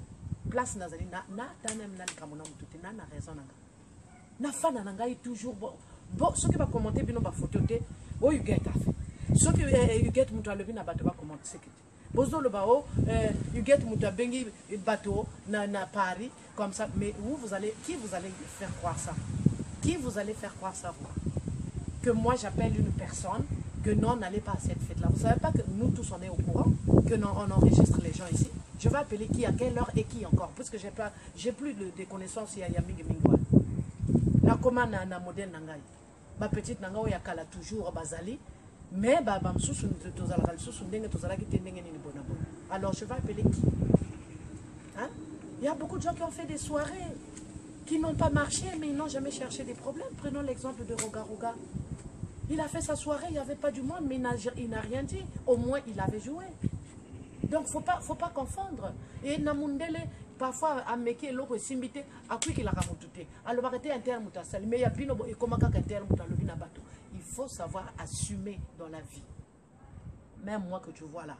place nazali na tanem na kamona mutu te na raison nanga na fana nanga toujours bon ce qui va commenter bino ba photo te oh you get affaire Ce que you get mutu alobi na bato ba comment c'est que bozo le bao you get mutu bengi bateau na Paris comme ça, mais vous allez faire croire ça? Qui vous allez faire croire ça, vous? Que moi j'appelle une personne, que non, n'allez pas à cette fête-là. Vous savez pas que nous tous on est au courant, que non, on enregistre les gens ici. Je vais appeler qui, à quelle heure et qui encore, parce que j'ai plus de connaissances. Il y a mingi mingwa. La commande na modèle nangai. Ma petite nangai ya kala toujours bazali, mais ba msusu tozala msusu ndenge tozala ki tendenge ni bona. Alors je vais appeler qui? Hein? Il y a beaucoup de gens qui ont fait des soirées qui n'ont pas marché, mais ils n'ont jamais cherché des problèmes. Prenons l'exemple de Roga Roga. Il a fait sa soirée, il n'y avait pas du monde, mais il n'a rien dit. Au moins, il avait joué. Donc, faut pas confondre. Et Namundele, parfois, à Meke, l'autre simbité, à qui il a ramonté. Alors, arrêtez un terme, mais il y a bien et comment un terme, il faut savoir assumer dans la vie. Même moi que tu vois là,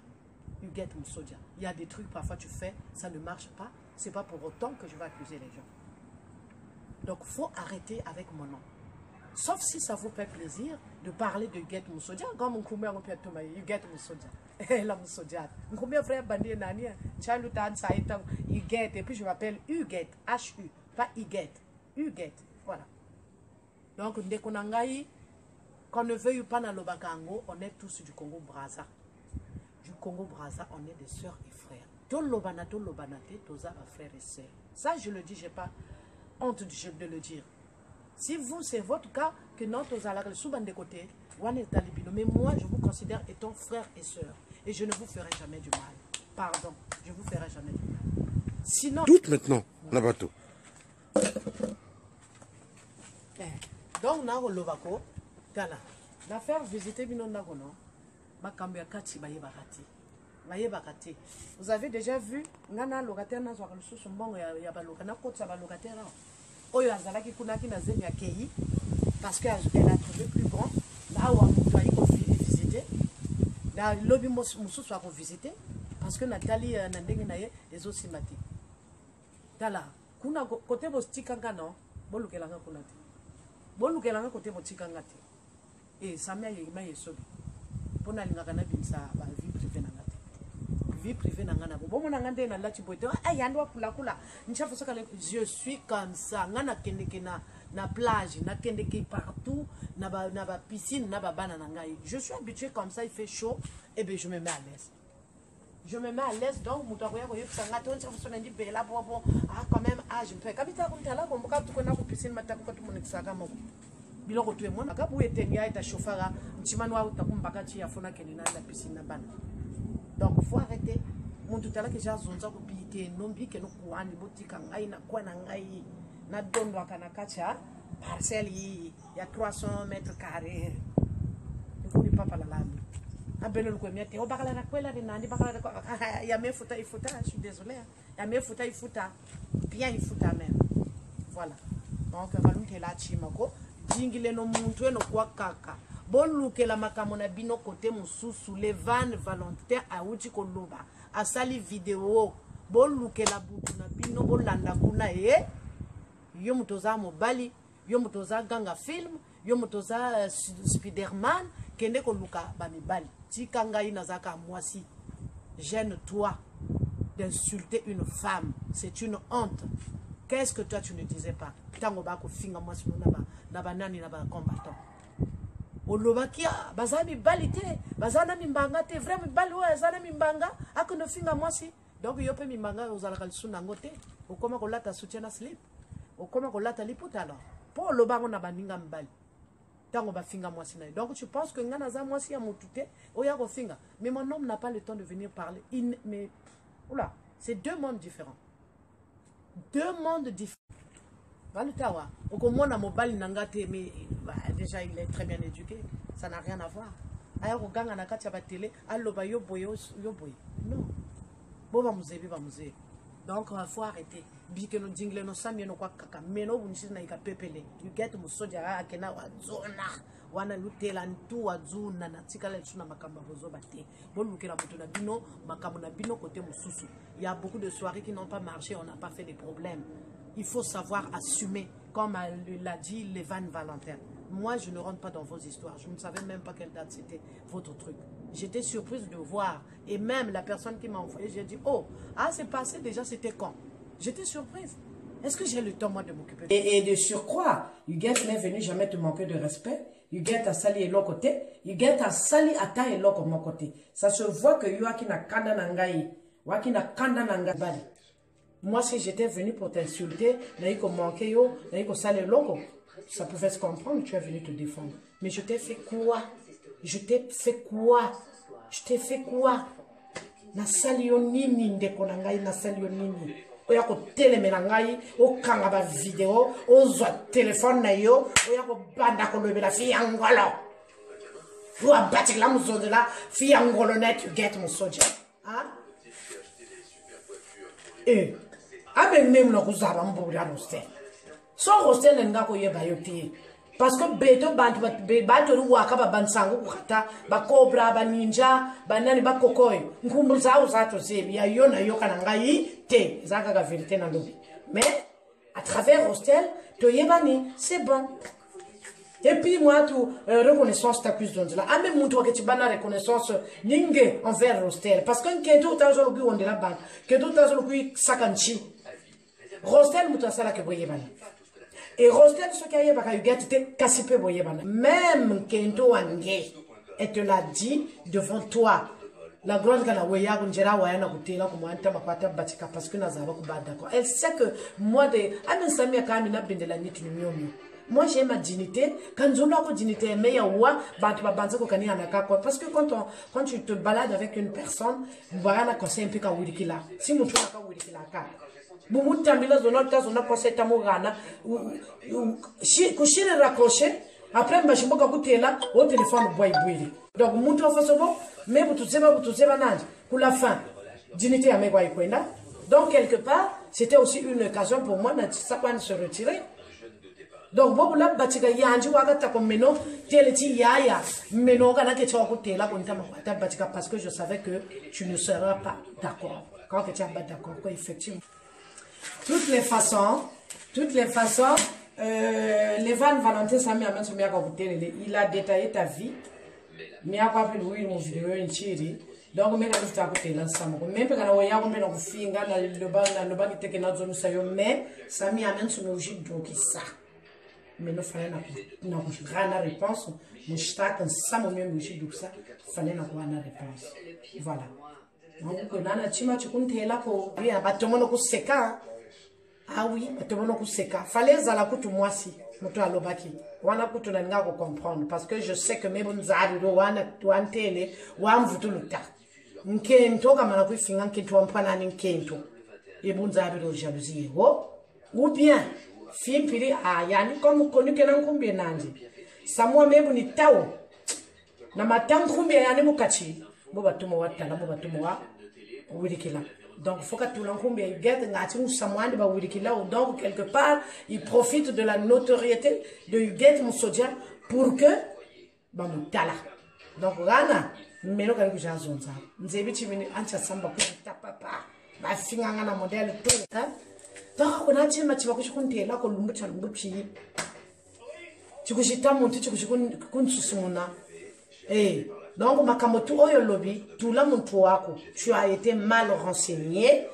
you get Moussodia. Il y a des trucs, parfois, tu fais, ça ne marche pas. C'est pas pour autant que je vais accuser les gens. Donc, il faut arrêter avec mon nom. Sauf si ça vous fait plaisir de parler de Get Moussodia. Quand mon combien on peut être you get Moussodia. La Moussodia. Mon combien frère bandé nani. Chalutan saïta you get. Et puis je m'appelle Uget. H-U. Pas Uget. Uget. Voilà. Donc, dès qu'on qu'on ne veuille pas dans le Bakango, on est tous du Congo Brazza. Du Congo Brazza, on est des sœurs et frères. Tout le Banate, tous frères et sœurs. Ça, je le dis, je n'ai pas honte de le dire. Si vous, c'est votre cas, que non, tous allez souvent de côté, mais moi, je vous considère étant frère et sœur. Et je ne vous ferai jamais du mal. Pardon, je ne vous ferai jamais du mal. Sinon...
Doute maintenant, la bateau.
Donc, on a le Lovako, l'affaire visiter Binon Nagono, Makambia Kati, Baye-Bakati. Vous avez déjà vu, Nana locataire, Nazwa, le sous-son-bon, Yabaloka, Kotsa, locataire. Oyo azalaki kunaki na zemi ya Kei parce qu'elle a trouvé plus grand là où on doit y visiter là lobby mususu a visiter parce que Nathalie na ndenge na ye ezosi mati tala kuna côté bostikanga non bolukelanga kuna te bolukelanga côté botikanga te et samia yema yesobi pona lingaka na binsa ba vie privée na ngate vie privée nangana bon na ngande na lati boite ay andwa kula nchafu soka je suis comme ça ngana kendeke na plage na kendeke partout na ba piscine na ba bana na ngai je suis habitué comme ça il fait chaud et ben je me mets à l'aise donc mutakoya ko yipsanga to nchafu soka ndi bela bon quand même je peux kabita ko ntala ko mboka tukona ko piscine matako ko tumonekisaka moko biloko tu emona akabu etenya eta chauffara nchimano wa utakumbaka chi afuna kenina la piscine na bana. Donc, il faut arrêter. Mon tout à l'heure que j'ai zonza ko piquer nombi que nous kuani botika ngai na kwa na ngai na dondo akana kacha parcelle il y a 300 mètres carrés. Ko ni papa la lami. Abelo ko miete o bakala na kwela de nandi bakala ya mefuta ifuta, je suis désolé. Ya mefuta ifuta. Bien ifuta même. Voilà. Donc balunte la chimako dingile no muntu eno kwa kaka. Boluke la makamona bino côté mususu les vannes volontaires a uti koloba a sali vidéo boluke la butu na bino bolanda kuna yo mutoza mobali yo mutoza ganga film yo mutoza Spiderman kende koluka ba mibali tikanga ina zaka mwasi gêne-toi d'insulter une femme, c'est une honte. Qu'est-ce que toi tu ne disais pas? Tango ba ko finga mwasi na ba nani na ba combattant. Olobakia bazami balite bazana mimbanga te vraiment balo azana mimbanga akono finga mwasi donc yope mimbanga ozala kalisuna ngote okoma kolata soutien slip okoma kolata liputa alors pour lobango na baninga mbali tango ba finga mwasi na donc tu penses que ngana za mwasi ya mutute oya ko finga mais mon homme n'a pas le temps de venir parler mais oula c'est deux mondes différents Valutawa, okomona mobali nangate mais déjà il est très bien éduqué, ça n'a rien à voir. Aya ko ganga na kati ya ba télé, aloba yo boyo. Non. Bo ba muzebi. Donc il faut arrêter. Bike no jingle no samye no kwa kaka meno bunisi na ika pepele. You get musoja akena wa zona. Wana lutela ntu wa zuna na tikala tsuna makamba bozo bate. Bolukela muto na bino, makambo na bino côté mususu. Il y a beaucoup de soirées qui n'ont pas marché, on n'a pas fait des problèmes. Il faut savoir assumer, comme l'a dit Lévan Valentin. moi, je ne rentre pas dans vos histoires. Je ne savais même pas quelle date c'était votre truc. J'étais surprise de voir. Et même la personne qui m'a envoyé, j'ai dit, oh, ah, c'est passé déjà, c'était quand? J'étais surprise. Est-ce que j'ai le temps, moi, de m'occuper? Et de surcroît, Huguette n'est venu jamais te manquer de respect. Huguette a sali et l'autre côté. Huguette a sali à ta et l'autre mon côté. Ça se voit que Yoakina Kanda Nangaï. Wakina Kanda Nangaï. Moi, si j'étais venu pour t'insulter, naïko manqué yo, naïko sali l'autre, ça pouvait se comprendre, tu es venu te défendre. Mais je t'ai fait quoi? Je t'ai fait quoi? Je t'ai fait quoi? Na sali yo nini ndeko nangaï, na sali yo nini. Oya ko telemela ngai o kanga ba video o zwa téléphone na yo oya ko banda ko lobela fi angolo fu abati la muzondo la fi angolo net you get mon soja hein abe même no kuzaba mbula roster so roster nga ko yeba yote parce que beto bantu waka ba bansango kukata ba cobra ba ninja ba nani ba kokoy nkumbu zao zato zebi ya yona yoka na ngai te zaka ga vérité na lobi mais à travers hostel to yebani c'est bon. Et puis moi tout reconnaissance ta plus donc là même muntu wakati bana reconnaissance ninge envers hostel parce que kento tazo lobi on de la banque kento tazo lobi sakanchi hostel mutu asala ke boyebani. Et Rostel, ce qu'il y a, même Kento Wangé, elle te l'a dit devant toi. La grande Ganaweya, parce que elle sait que moi, moi j'ai ma dignité. Quand je n'ai dignité, parce que quand tu te balades avec une personne, si Bumutambila zonota zona koseta mugana kushire raccrocher après mbashimboka kutela au téléphone boy bwili donc muntu afasobo mais butuzeba nanje pour la fin dignité ya mekwa ikwenda donc quelque part c'était aussi une occasion pour moi de se retirer donc bobu la batika yanji wakata ko meno teleti yaya meno kana ke twa kutela ko ntama kwata batika parce que je savais que tu ne seras pas d'accord quand tu n'es pas d'accord quoi effectivement. Toutes les façons, Levan Valentin Sami Amen Soumia Kaboutelele, il a détaillé ta vie. Mais à quoi plus oui mon vidéo une chérie. Donc mais quand tu as côté l'ensemble, même quand on y a combien de filles dans le bas qui était dans zone sayo, mais Sami Amen Soumia aussi donc ça. Mais nous fallait na grande réponse. Nous stack ensemble même aussi donc ça, fallait na grande réponse. Voilà. Donc nana chima chikuntela ko bien batomono ko seka. Ah oui, fallait zala kutu mwasi mutu alobaki wana kutu na nga ko comprendre parce que je sais que mes bonnes do wana tuantele wa mvutu luta nkento kama na kufinga nkento mpana ni nkento e bonzabi do jalousie ou bien fimpiri yani comme connu que na nkumbi nanje samwa mebu ni tawo na matankumbi yani mukachi bo batumo watala bo batumo wa wirikila. Donc, il faut que tout le monde donc quelque part, il profite de la notoriété de Huguette Moussodia pour que Bamutala. Donc, Rana, mais nous avons déjà zonza. Nous avons dit que samba papa, ma fille a un modèle tout. Donc, on a dit que tu vas coucher là, qu'on l'umbucha l'umbuchi. Tu couches ta monte, tu couches qu'on susumuna. Eh. Donc, Makamotu Oyo Lobby, tout le monde tu as été mal renseigné.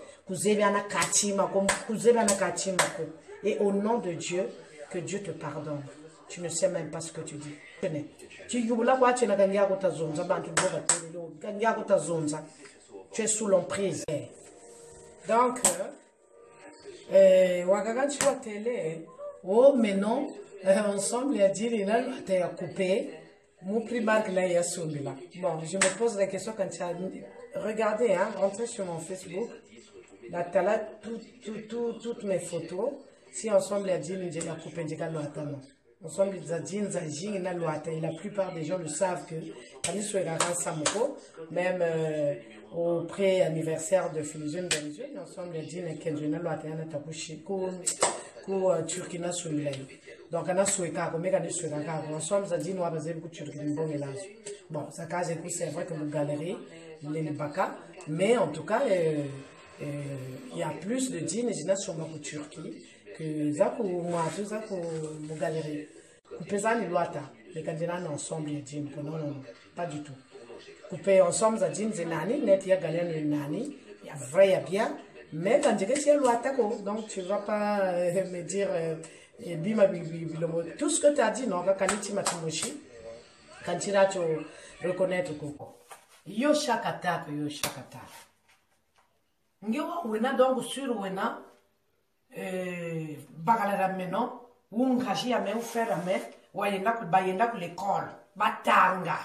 Et au nom de Dieu, que Dieu te pardonne. Tu ne sais même pas ce que tu dis. Tu es sous l'emprise. Donc, oh, mais non, ensemble, il a dit, il a coupé. Mon prix là, bon, je me pose la question quand tu as regardé, hein, rentrez sur mon Facebook, là, tu as là toutes mes photos. Si ensemble, il y a dit, il a coupé, il a ensemble, il a dit, et la plupart des gens le savent que, même au pré-anniversaire de Fusion de ensemble, il a dit, qu'il y a une Turquina sur le donc on a souhaité qu'on ensemble ça dit nous avons besoin de bon mélange. Bon ça case c'est vrai que nous galerie les baka mais en tout cas il y a plus de dînes sur ma Turquie que ça pour moi tout ça pour galerie. Coupez-en luata. Les candidats ensemble, les jeans. Non, non, non. Pas du tout. Couper ensemble, les jeans, c'est nani. Net, il y a galère, le nani. Il y a vrai, il y a bien. Mais quand tu es luata, donc tu ne vas pas me dire bima bilomo. Tout ce que tu as dit, non, va kaniti matimoshi. Quand tu vas reconnaître Coco. Yo shakata, yo shakata. Ngewa wena donc sur wena bagala meno ungashi ame ufera me bayenda ku l'école batanga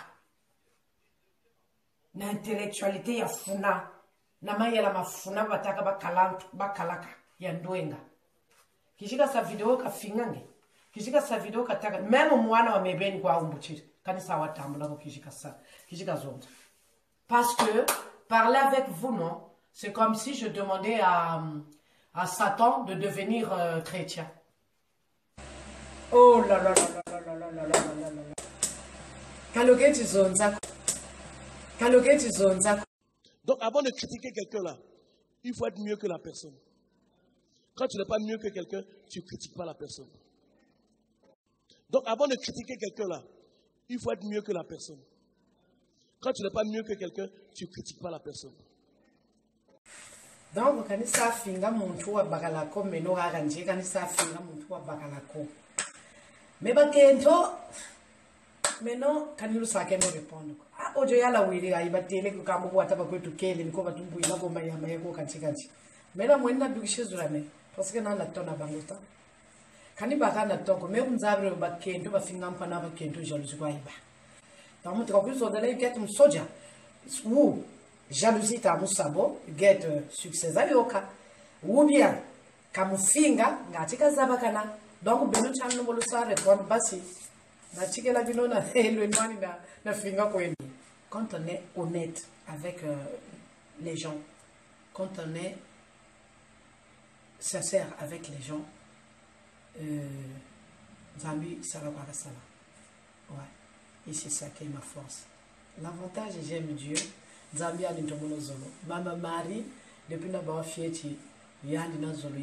na intellectualité ya funa na mayela mafuna bataka bakalaka ya ndwenga kishika sa video ka fingange kishika sa video kataka même mwana wa mebeni kwa umbuchiri kanisa watambula ko kishika zonza parce que parler avec vous non. C'est comme si je demandais à Satan de devenir chrétien. Oh là là là là là là là là là là.
Donc avant de critiquer quelqu'un là, il faut être mieux que la personne. Quand tu n'es pas mieux que quelqu'un, tu ne critiques pas la personne. Donc avant de critiquer quelqu'un là, il faut être mieux que la personne. Quand tu n'es pas mieux que quelqu'un, tu ne critiques pas la personne.
Donc, quand ça finga muntu wa bakalako meno garanje quand ça finga muntu wa bakalako. Mais bakento meno kanilu sake no répondre. Ah ojo yala wili ga ibatele ko kambo ko ataba ko tukele niko batumbu ila ko mayama yako kanchi. Mena mwenda dukishizura me parce que na tona bangota. Kani bakana toko me unzabre bakento bafinga mpana bakento jalousie kwa iba. Donc mutu ko kuzo dala iket msoja. Ou jalousie ta musabo get succès alioka ou bien kamufinga ngatika zabakana donc beno chano bolusa répondre basi na tikela bino na elwenwani na finga ko eni. Quand on est honnête avec les gens, quand on est sincère avec les gens, Zambi Salabara Sala. Ouais, et c'est ça qui est ma force. L'avantage, j'aime Dieu. Zambia ni ntomono zolo. Mama Marie, depuis na ba fieti, yandi na zolo,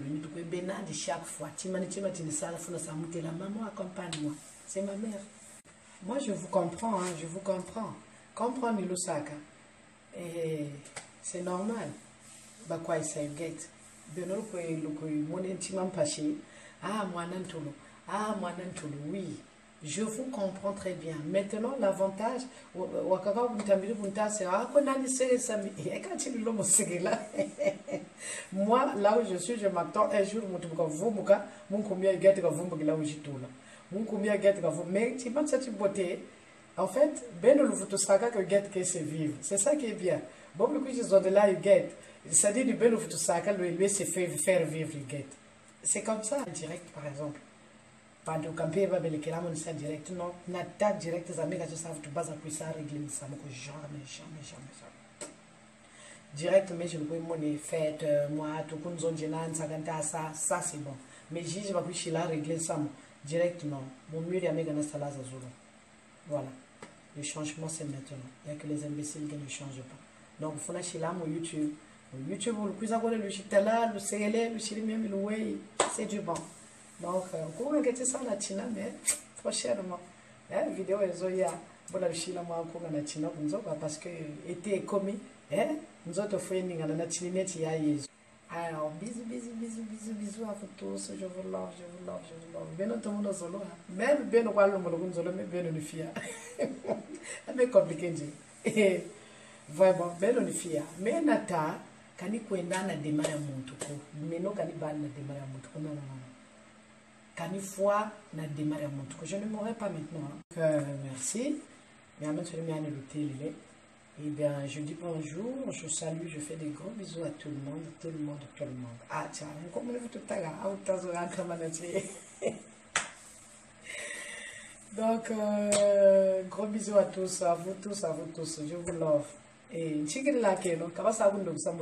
ni tukwe benadi chaque fois. Timani tini sala funa samutela, maman accompagne-moi. C'est ma mère. Moi je vous comprends, hein, je vous comprends. Comprends Lusaka. Et c'est normal. Ba quoi ça get. Benolo ko loko mone timam paché. Ah mwana ntolo. Oui. Je vous comprends très bien. Maintenant, l'avantage, moi, là où je suis, je m'attends un jour, en fait, c'est ça qui est bien. C'est-à-dire du faire vivre, c'est comme ça, direct, par exemple. Pas de camper, pas de l'éclairage, on direct. Non, n'atta direct, les amis, je savent tout bas à puissance régler ça, mais jamais. Direct, mais je ne peux pas me faire, moi, tout comme zone gênant, ça c'est bon. Mais je vais plus là régler ça, direct, non. Mon mur est à mes ganas à la zone. Voilà. Le changement, c'est maintenant. Il n'y a que les imbéciles qui ne changent pas. Donc, il faut lâcher là, mon YouTube. Mon YouTube, le plus à le chitala, le CLL, le chilimien, le way, c'est du bon. Donc, on va get ça na China, mais prochainement, la vidéo est zoya. Bon, la Chine, moi, on na China, parce que était commis, nous autres friending à la Chine, il y a Jésus. Alors, bisous à vous tous, je vous love. Ben, tout le monde solo, même ben, on va le monde solo, mais ben, on est fier. C'est compliqué, vraiment, ben, on est fier. Mais nata, quand il y a un démarrage à mon tour, mais non, quand il y a un démarrage à mon tour, non. Quand il faut démarrer à mon tour, je ne mourrai pas maintenant. Merci. Et bien, je dis bonjour, je salue, je fais des gros bisous à tout le monde. Ah, tiens, comment vous tout à l'heure? Donc, gros bisous à tous, à vous tous, je vous love. Et chikiri la keno, kaba sabu ndo kusamu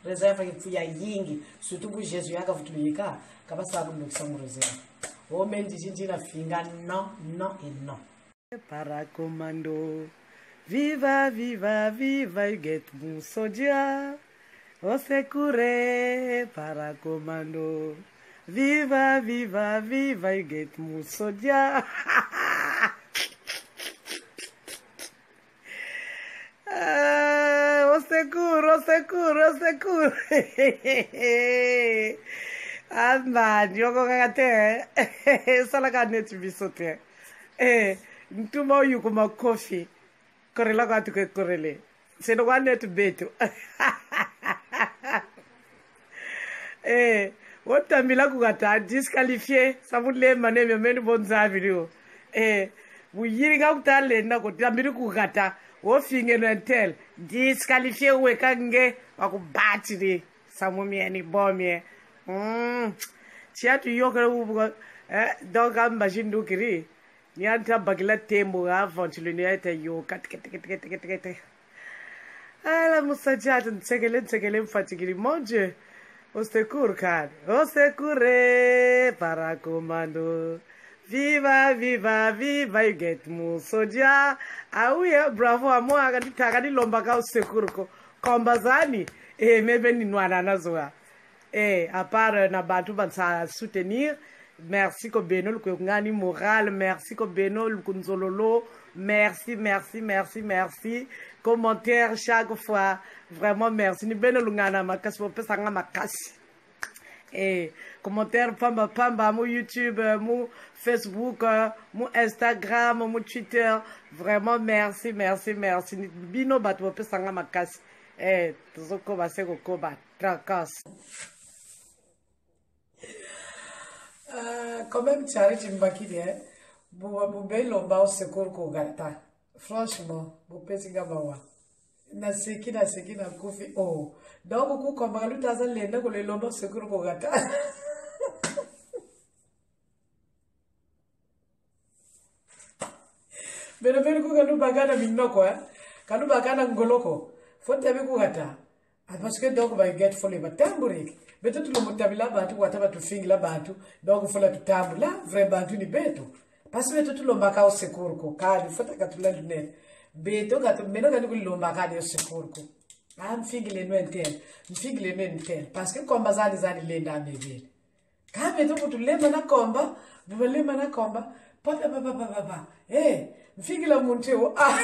réserve qui ya yingi, surtout pour Jésus yaka futulika, kaba sabu ndo kusamu réserve. O mendi jinji na finga non et non.
Paracommando, viva, you get bon sodia. O secure, paracommando, Viva, viva, viva, you get Musodia. Au secours. Ah, man, yoko kagate. Salaga net bisote. Ntuma yu kuma coffee. Korela kwa tuke korele. C'est le one net beto. Otambila kugata disqualifié. Ça vous les mané me mène bonne vidéo. Vous yiriga kutale na kutambira kugata. Wo finge no entel disqualifié we kange wakubatire samumieni bomie. Tia tu yokere ubugo donc ambajindu kiri. Ni anta bagila tembo avant le niete yo kat. La moussajat ntsegele mfatigiri mon Dieu. Au secours kan. Au secours para commando. Viva, viva, viva, you get Musodia. Ah oui, bravo à moi, agadi lombaka au secours kombazani. Mebe ni nwana nazoa. À part na batu bansa soutenir. Merci ko beno ko ngani moral, merci ko beno kunzololo, merci. Commentaire chaque fois, vraiment merci. Ni beno lungana makasi popesanga makasi. Commentaire pamba mon YouTube, mon Facebook, mon Instagram, mon Twitter, vraiment merci. Ni bino batu popesanga makasi. Tuzoko baseko koba trakas.
Quand même, Charity Mbakidi, Boubé Lomba au secours Kogata. Franchement, Boubé Sigabawa. Na seki na kufi. Oh. Donc, beaucoup comme Malou Tazan Lena, que le Lomba au secours Kogata. Mais le fait que Kanou Bagana Minoko, Kanou Bagana Ngoloko, faut t'aimer Kogata. Parce que donc, va get folle, va tambourik. Mais tout le monde tabila batu, wataba tu fing la batu, donc faut la tu tabu là, vrai batu ni beto. Parce que tout le monde au secours ko, car il faut que tu l'aies net. Beto, gâteau, mais non, gâteau, le monde au secours ko. Ah, m'fing les noix tel, parce que comme bazar des années les dames bébé. Quand beto pour tout les mana comba, vous les mana comba, papa, m'fing la montée au ah.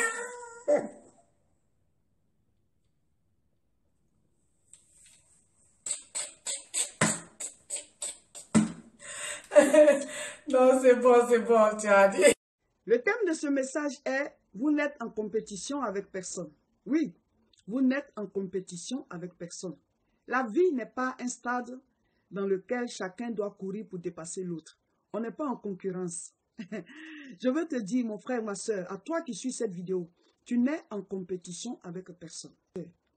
Non, c'est bon, tu as dit.
Le thème de ce message est « Vous n'êtes en compétition avec personne ». Oui, vous n'êtes en compétition avec personne. La vie n'est pas un stade dans lequel chacun doit courir pour dépasser l'autre. On n'est pas en concurrence. Je veux te dire, mon frère, ma soeur, à toi qui suis cette vidéo, tu n'es en compétition avec personne.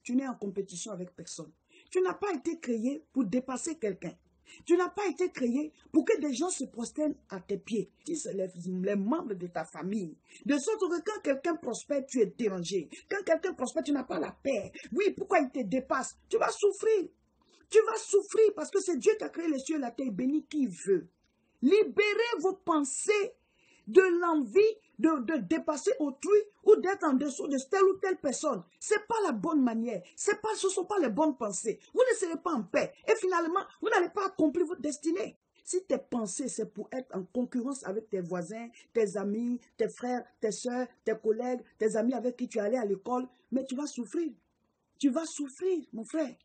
Tu n'es en compétition avec personne. Tu n'as pas été créé pour dépasser quelqu'un. Tu n'as pas été créé pour que des gens se prosternent à tes pieds. Tu se lèves les membres de ta famille. De sorte que quand quelqu'un prospère, tu es dérangé. Quand quelqu'un prospère, tu n'as pas la paix. Oui, pourquoi il te dépasse? Tu vas souffrir. Tu vas souffrir parce que c'est Dieu qui a créé les cieux et la terre. Béni qui veut. Libérez vos pensées de l'envie de dépasser autrui ou d'être en dessous de telle ou telle personne. Ce n'est pas la bonne manière. Ce ne sont pas les bonnes pensées. Vous ne serez pas en paix. Et finalement, vous n'allez pas accomplir votre destinée. Si tes pensées, c'est pour être en concurrence avec tes voisins, tes amis, tes frères, tes soeurs, tes collègues, tes amis avec qui tu es allé à l'école, mais tu vas souffrir. Tu vas souffrir, mon frère.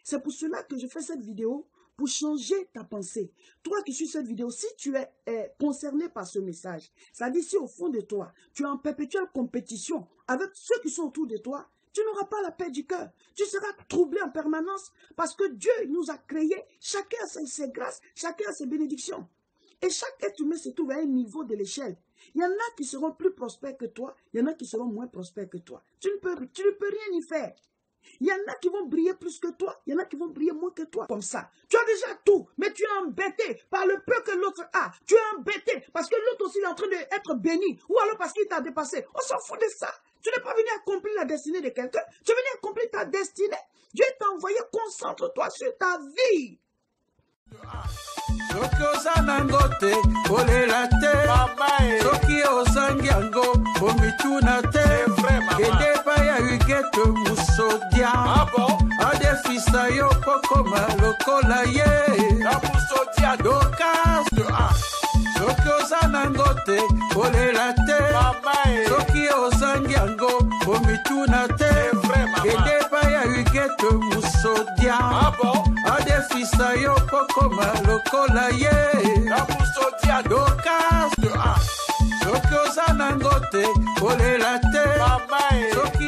C'est pour cela que je fais cette vidéo, pour changer ta pensée. Toi qui suis cette vidéo, si tu es concerné par ce message, ça dit si au fond de toi, tu es en perpétuelle compétition avec ceux qui sont autour de toi, tu n'auras pas la paix du cœur. Tu seras troublé en permanence parce que Dieu nous a créés, chacun a ses grâces, chacun a ses bénédictions. Et chaque être humain se trouve à un niveau de l'échelle. Il y en a qui seront plus prospères que toi, il y en a qui seront moins prospères que toi. Tu ne peux rien y faire. Il y en a qui vont briller plus que toi, il y en a qui vont briller moins que toi. Comme ça, tu as déjà tout, mais tu es embêté par le peu que l'autre a. Tu es embêté parce que l'autre aussi est en train d'être béni, ou alors parce qu'il t'a dépassé. On s'en fout de ça. Tu n'es pas venu accomplir la destinée de quelqu'un, tu es venu accomplir ta destinée. Dieu t'a envoyé, concentre-toi sur ta vie.
Soki osanango te kolela te soki osangi yango omituna te kende pa ya Huguette Musodia adefisa yo kokoma lokola ye kolela te soki ozangi yango omituna te kende epai ya Huguette Musodia adefisa yo kokoma lokola ye Dorcas soki oza nango te kolela te soki